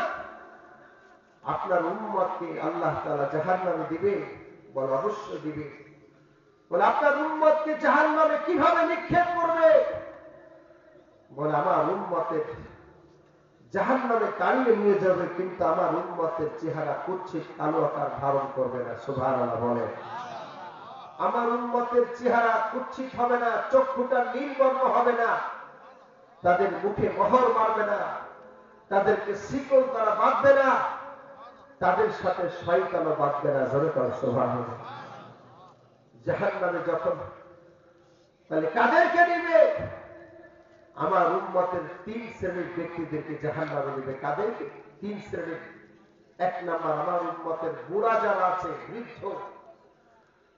আপনার উম্মতকে আল্লাহ তাআলা জাহান্নামে দিবে? বলে, অবশ্যই দিবে। বলে, আপনার উম্মতকে জাহান্নামে কিভাবে নিক্ষেপ করবে? বলে, আমার উম্মতের জাহান্নামে তাড়িয়ে নিয়ে যাবে, কিন্তু আমার উম্মতের চেহারা কুৎসিত কালো আকার ধারণ করবে না। সুবহানাল্লাহ বলে, আমার উম্মতের চেহারা কুৎসিত হবে না, চক্ষুটা নীল বর্ণ হবে না, তাদের মুখে মোহর মারবে না, তাদেরকে শিকল দ্বারা বাঁধবে না, তাদের সাথে শয়তানও বাঁধবে না, জোরে বলেন সুবহানাল্লাহ। জাহান্নামে যখন, তাহলে কাদেরকে নিবে? আমার উম্মতের 3 শ্রেণীর ব্যক্তিদেরকে জাহান্নামে নিবে। কাদেরকে? 3 শ্রেণীর। 1 নাম্বার, আমার উম্মতের বুড়া যারা আছে, বৃদ্ধ,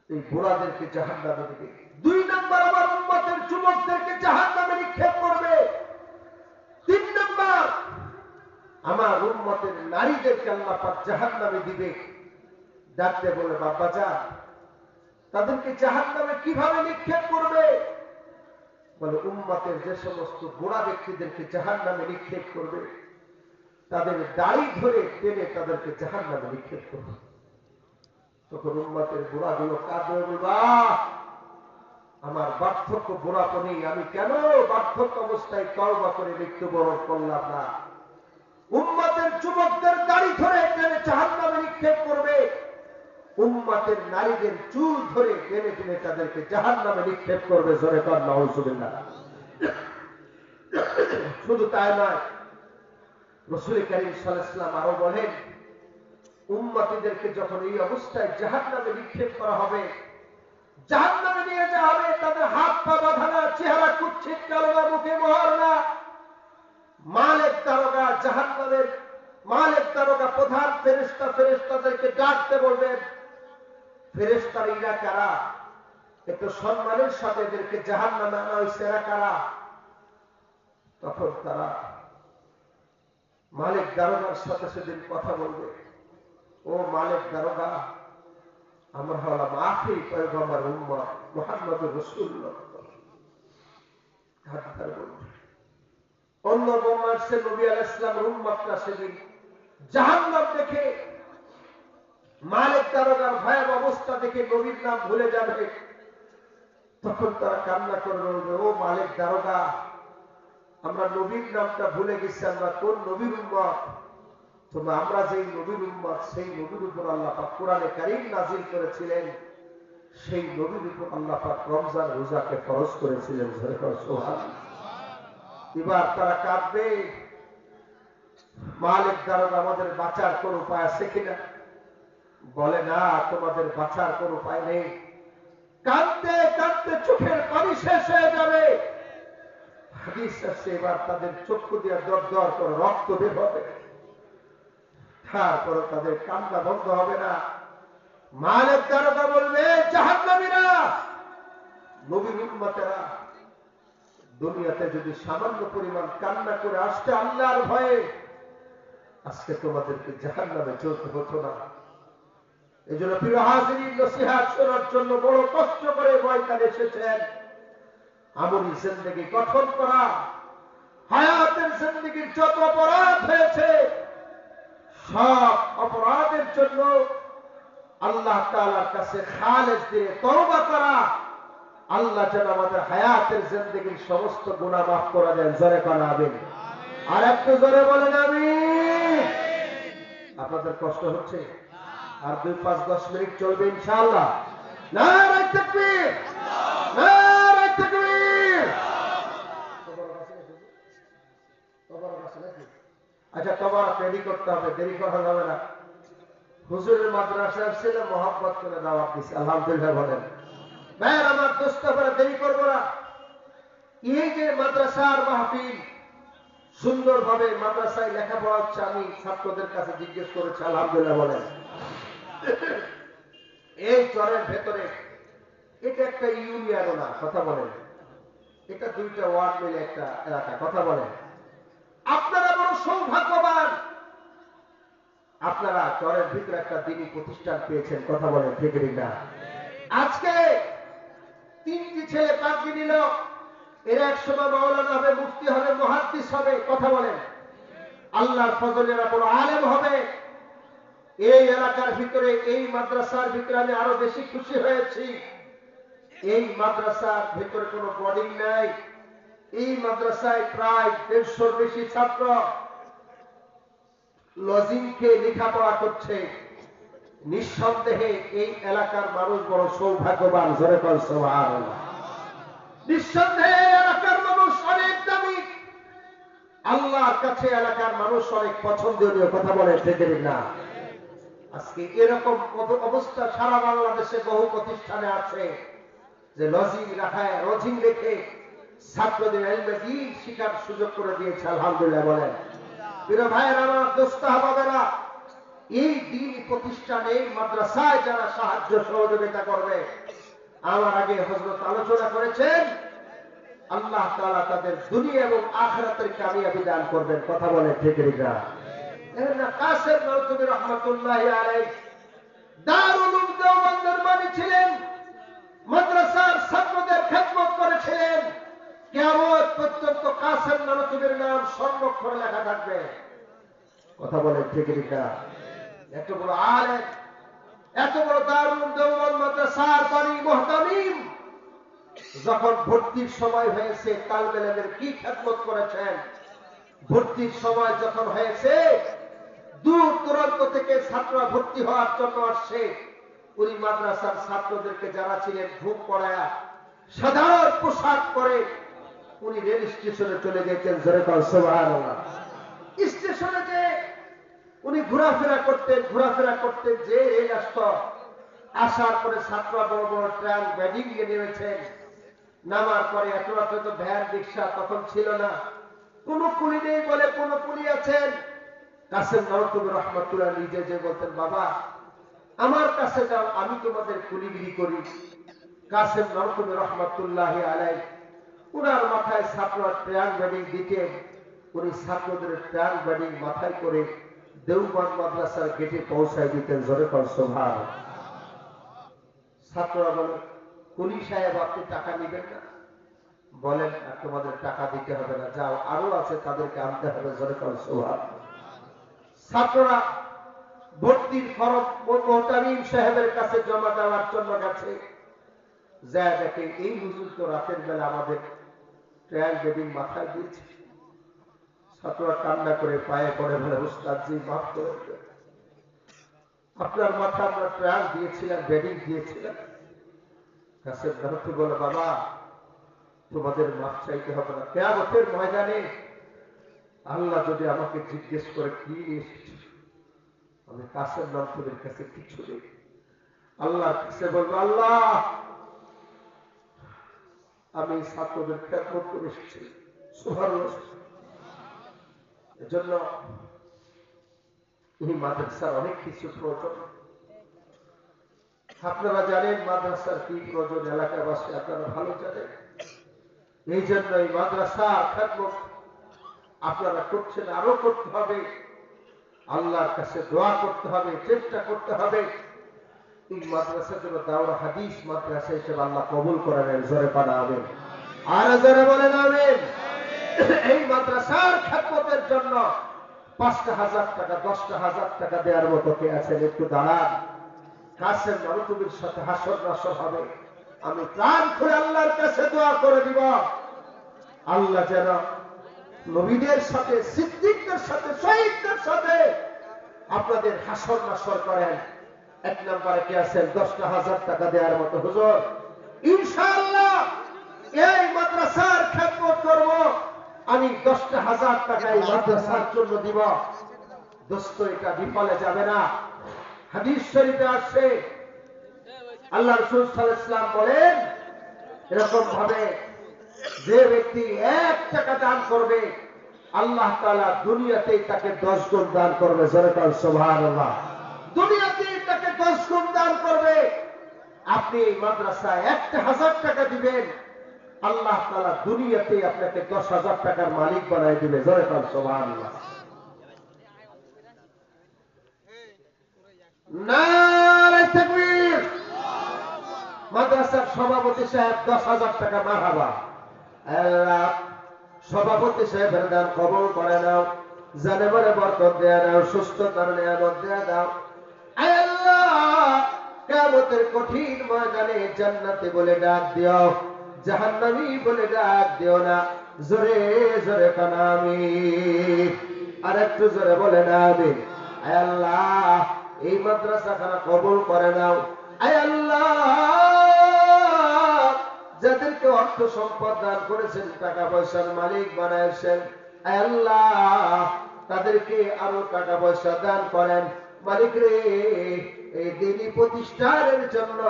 এই বুড়াদেরকে জাহান্নামে নিবে। 2 নাম্বার, আমার উম্মতের যুবকদেরকে জাহান্নামে নিক্ষেপ করবে। 3 নাম্বার, আমার উম্মতের নারীদেরকে আল্লাহ পাক জাহান্নামে দিবে। ডাকতে বলে, বাবাজান, তাদেরকে জাহান্নামে কিভাবে নিক্ষেপ করবে? বলে, উম্মতের যে সমস্ত বুড়া ব্যক্তিদেরকে জাহান্নামে নিক্ষেপ করবে, তাদের দাড়ি ধরে টেনে তাদেরকে জাহান্নামে নিক্ষেপ করবে। তখন উম্মতের বুড়াগুলো কাঁদবে, বলবা, আমার বার্ধক্য বুড়াপনি, আমি কেন বার্ধক্য অবস্থায় তওবা করে মৃত্যুবরণ করলাম না? উম্মতের যুবকদের দাড়ি ধরে টেনে জাহান্নামে নিক্ষেপ করবে, উম্মতের নারীদের চুল ধরে টেনে টেনে তাদেরকে জাহান্নামে নিক্ষেপ করবে, জোরে বলেন নাউজুবিল্লাহ। শুধু তাই নয়, রাসূল করিম সাল্লাল্লাহু আলাইহি ওয়াসাল্লাম আরো বলেন, উম্মতীদেরকে যখন এই অবস্থায় জাহান্নামে নিক্ষেপ করা হবে, জাহান্নামে নিয়ে যাওয়া হবে, তাদের হাত পা বাঁধা না, চেহারা কুৎসিত কালো না, মুখে মোহর না, মালিক দারোগা, জাহান্নামের মালিক দারোগা প্রধান ফেরেশতাদেরকে ডাকতে বলবেন, ফেরেশতারা ইরা কারা? একটু সম্মানের সাথে এদেরকে জাহান্নামে আনা হয়েছে, এরা কারা? তখন তারা মালিক দারোগার সাথে সেদিন কথা বলবে, ও মালিক দারোগা, আমরা হলাম আখির পয়গম্বর উম্মত মুহাম্মদুর রাসূলুল্লাহ। অন্য বর্ণার্থে নবী আলাইহিস সালামের উম্মতরা সেদিন জাহান্নাম দেখে, মালিক দারোগার ভয়াবহ অবস্থা দেখে নবীর নাম ভুলে যাবে। তখন তারা কান্না করে বলবে, ও মালিক দারোগা, আমরা নবীর নামটা ভুলে গেছি, আমরা কোন নবীর উম্মত? তবে আমরা যেই নবীর উম্মত, সেই নবীর উপর আল্লাহ পাক কোরআনে কারীম নাযিল করেছিলেন, সেই নবীর উপর আল্লাহ পাক রমজান রোজাকে ফরজ করেছিলেন। সুবহানাল্লাহ। এবার তারা কাঁদবে, মালিক দারোগা, আমাদের বাঁচার কোন উপায় আছে কিনা? বলে, না, তোমাদের বাঁচার কোন উপায় নেই। কাঁদতে কাঁদতে চোখের পানি শেষ হয়ে যাবে। হাদিস আছে, এবার তাদের চক্ষু দিয়ে দর দর করে রক্ত বের হবে, তারপরে তাদের কান্না বন্ধ হবে না। মালিক দারোগা বলবে, জাহান্নামীরা, নবীর উম্মতেরা, দুনিয়াতে যদি সামান্য পরিমাণ কান্না করে আসতে আল্লাহর ভয়ে, আজকে তোমাদেরকে জাহান্নামে চলতে হতো না। এই জন্য প্রিয় হাজিরিন, নসিহত শোনার জন্য বড় কষ্ট করে ময়দানে এসেছেন। আমলি জিন্দেগি গঠন করা, হায়াতের জিন্দেগির যত অপরাধ হয়েছে সব অপরাধের জন্য আল্লাহ তাআলার কাছে খালেস দিয়ে তওবা করা, আল্লাহ যেন আমাদের হায়াতের জিন্দেগির সমস্ত গুনাহ মাফ করে দেন। জোরে করে আমিন। আর একটু জোরে বলেন আমিন। আপনাদের কষ্ট হচ্ছে? আর 2-5-10 মিনিট চলবে ইনশাআল্লাহ। নারে তাকবীর, নারে তাকবীর। আচ্ছা, তোমার রেডি করতে হবে, দেরি করা যাবে না। হুজুরের মাদ্রাসার ছেলে মোহাম্মদ করে দাওয়াত দিছে, আলহামদুলিল্লাহ বলেন। ভাই আমার দোস্ত, আমরা দেরি করবো না। এই যে মাদ্রাসার মাহফিল, সুন্দরভাবে মাদ্রাসায় লেখাপড়া হচ্ছে, আমি ছাত্রদের কাছে জিজ্ঞেস করেছি, আলহামদুলিল্লাহ বলেন। এই চরের ভেতরে এটা একটা ইউনিয়নও না, কথা বলেন। এটা 2টা ওয়ার্ড মিলে একটা এলাকা, কথা বলেন। আপনারা বড় সৌভাগ্যবান, আপনারা চরের ভিতরে একটা দিনই প্রতিষ্ঠান পেয়েছেন, কথা বলেন, ঠিক না? আজকে 3টি ছেলে পাগড়ি নিল, এরা একসময় মাওলানা হবে, মুফতি হবে, মুহাদ্দিস হবে, কথা বলেন। আল্লাহর ফজলে এরা বড় আলেম হবে। এই এলাকার ভিতরে, এই মাদ্রাসার ভিতরে আমি আরো বেশি খুশি হয়েছি। এই মাদ্রাসার ভিতরে কোনো বোর্ডিং নাই। এই মাদ্রাসায় প্রায় 150-র বেশি ছাত্র লজিং খেয়ে লেখাপড়া করছে। নিঃসন্দেহে এই এলাকার মানুষ বড় সৌভাগ্যবান। জোরে বল সুবহানাল্লাহ। নিঃসন্দেহে এলাকার মানুষ অনেক দামি, আল্লাহর কাছে এলাকার মানুষ অনেক পছন্দনীয়, কথা বলে, ঠিক না? আজকে এরকম অবস্থা সারা বাংলাদেশে বহু প্রতিষ্ঠানে আছে যে লজিং রেখে ছাত্রদের ইলমে দ্বীন শিখার সুযোগ করে দিয়েছে, আলহামদুলিল্লাহ বলেন। প্রিয় ভাইয়েরা আমার, দোস্ত আহবাবেরা, এই দ্বীনি প্রতিষ্ঠানে, মাদ্রাসায় যারা সাহায্য সহযোগিতা করবে, আমার আগে হযরত আলোচনা করেছেন, আল্লাহ তাআলা তাদের দুনিয়া এবং আখিরাতের কামিয়াবি দান করবেন, কথা বলে, ঠিক না? কাসেম নওতবী রাহমাতুল্লাহি আলাইহি দারুল উলুম দেওবন্দের মানি ছিলেন, মাদ্রাসার ছাত্রদের খেদমত করেছিলেন। কিয়ামত পর্যন্ত কাসেম নওতবীর নাম স্বর্ণাক্ষরে লেখা থাকবে, কথা বলে, ঠিক না? এত বড় আলেম, এত বড় দারুল উলুম দেওবন্দ মাদ্রাসার বাণী মুহতামিম, যখন ভর্তির সময় হয়েছে তালবে ইলমের কি খেদমত করেছেন। ভর্তির সময় যখন হয়েছে, দূর দূরান্ত থেকে ছাত্ররা ভর্তি হওয়ার জন্য আসছে, উনি মাদ্রাসার ছাত্রদেরকে যারা ছিলেন ঘুম পড়ায়া সাধারণ পোশাক পরে উনি রেল স্টেশনে চলে গেছেন। জোরে বল সুবহানাল্লাহ। স্টেশনে যে উনি ঘোরাফেরা করতেন, যে রেল আসত, আসার পরে ছাত্ররা বড় বড় ট্রাম ব্যাডিং নিয়ে নেমেছেন। নামার পরে এত তো ভ্যান রিক্সা তখন ছিল না, কোন কুলি নেই বলে কোন কুলি আছেন। কাসেম নওতবী রাহমাতুল্লাহ নিজে যে বলতেন, বাবা আমার কাছে যাও, আমি তোমাদের কুলিগিরি করি। কাসেম নওতবী রাহমাতুল্লাহি আলাইহি উনার মাথায় ছাত্ররা ট্রাম ব্যাডিং দিতেন, উনি ছাত্রদের ট্রাম ব্যাডিং মাথায় করে দেওবন্দ মাদ্রাসার গেটে পৌঁছায় দিতেন। জোরে বল সুবহানাল্লাহ। ছাত্ররা বলে, কুলি সাহেব আপনি টাকা নেবেন না? বলেন, তোমাদের টাকা দিতে হবে না, যাও, আরো আছে তাদেরকে আনতে হবে। জোরে বল সুবহানাল্লাহ। ছাত্ররা ভর্তির ফরম মুহতামিম সাহেবের কাছে জমা দেওয়ার জন্য গেছে, যা দেখে এই হুজুর তো রাতের বেলা আমাদের ট্রায়াল বেডিং মাথায় দিয়েছে। ছাত্ররা কান্না করে পায়ে পড়ে বলে, উস্তাদ জি মাফ করে দেন, আপনার মাথা আমরা ট্রায়াল দিয়েছিলাম, বেডিং দিয়েছিলাম। কাসেম নওতবী বলে, বাবা তোমাদের মাফ চাইতে হবে না। কিয়ামতের ময়দানে আল্লাহ যদি আমাকে জিজ্ঞেস করে কি এসেছে, আমি কাসেম নওতবীর কাছে কিছু নেই। আল্লাহর কাছে বলবো, আল্লাহ আমি ছাত্রদের খেদমত করে এসেছি। সুবহানাল্লাহ। এজন্য এই মাদ্রাসার অনেক কিছু প্রয়োজন। আপনারা জানেন মাদ্রাসার কি প্রয়োজন, এলাকাবাসী আপনারা ভালো জানেন। এই জন্য এই মাদ্রাসা খেদমত আপনারা করছেন, আরো করতে হবে, আল্লাহর কাছে দোয়া করতে হবে, চেষ্টা করতে হবে এই মাদ্রাসার জন্য দাওরা হাদিস মাদ্রাসা হিসেবে আল্লাহ কবুল করে নেন। জোরে পাড়া আমিন, আর জোরে বলেন আমিন। এই মাদ্রাসার খেদমতের জন্য ৫,০০০ টাকা ১০,০০০ টাকা দেওয়ার মতো কে আছেন? একটু দাঁড়ান। কাসেম মারুতুবির সাথে হাসর নাসর হবে। আমি প্রাণ খুলে আল্লাহর কাছে দোয়া করে দিব, আল্লাহ যেন নবীদের সাথে, সিদ্দিকদের সাথে, শহীদদের সাথে আপনাদের হাসর নাসর করেন। এক নম্বরে কে আছেন ১০,০০০ টাকা দেওয়ার মতো? হুজুর ইনশাআল্লাহ এই মাদ্রাসার খেদমত করব, আমি ১০,০০০ টাকা এই মাদ্রাসার জন্য দিব। দোস্ত, এটা বিফলে যাবে না। হাদিস শরীফে আসছে, আল্লাহ রাসূল সাল্লাল্লাহু আলাইহি ওয়াসাল্লাম বলেন, এরকম ভাবে যে ব্যক্তি ১ টাকা দান করবে, আল্লাহ তাআলা দুনিয়াতেই তাকে ১০ গুণ দান করবে। জোরে বলেন সুবহানাল্লাহ। দুনিয়াতেই তাকে ১০ গুণ দান করবে। আপনি এই মাদ্রাসায় ১,০০০ টাকা দিবেন, আল্লাহ তাআলা দুনিয়াতেই আপনাকে ১০,০০০ টাকার মালিক বানায় দিবে। জোরে বলেন সুবহানাল্লাহ। নারে তাকবীর। মাদ্রাসার সভাপতি সাহেব ১০,০০০ টাকা মারহাবা। আল্লাহ সভাপতি সাহেবের দান কবুল করে নাও, জানে বলে বরকত দেয়া নাও, সুস্থতার নিয়ামত দেয়া দাও। আয় আল্লাহ, কিয়ামতের কঠিন ময়দানে জান্নাতি বলে ডাক দিও, জাহান্নামী বলে ডাক দিও না। জোরে জোরে কানা আমিন। আর একটু জোরে বলে না আমিন। আয় আল্লাহ, এই মাদ্রাসাখানা কবুল করে নাও। আয় আল্লাহ, যাদেরকে অর্থ সম্পদ দান করেছেন, টাকা পয়সার মালিক বানাইছেন, আয় আল্লাহ তাদেরকে আরো টাকা পয়সা দান করেন। মালিক রে, এই দ্বীনি প্রতিষ্ঠানের জন্য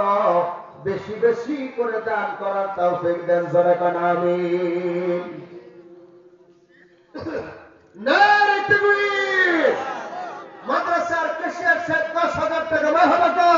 বেশি বেশি করে দান করার তৌফিক দেন। জোরে কানা আমিন। নারে তাকবীর। মাদ্রাসার ক্যাশিয়ার সাহেব ১০,০০০ টাকা মারহাবা।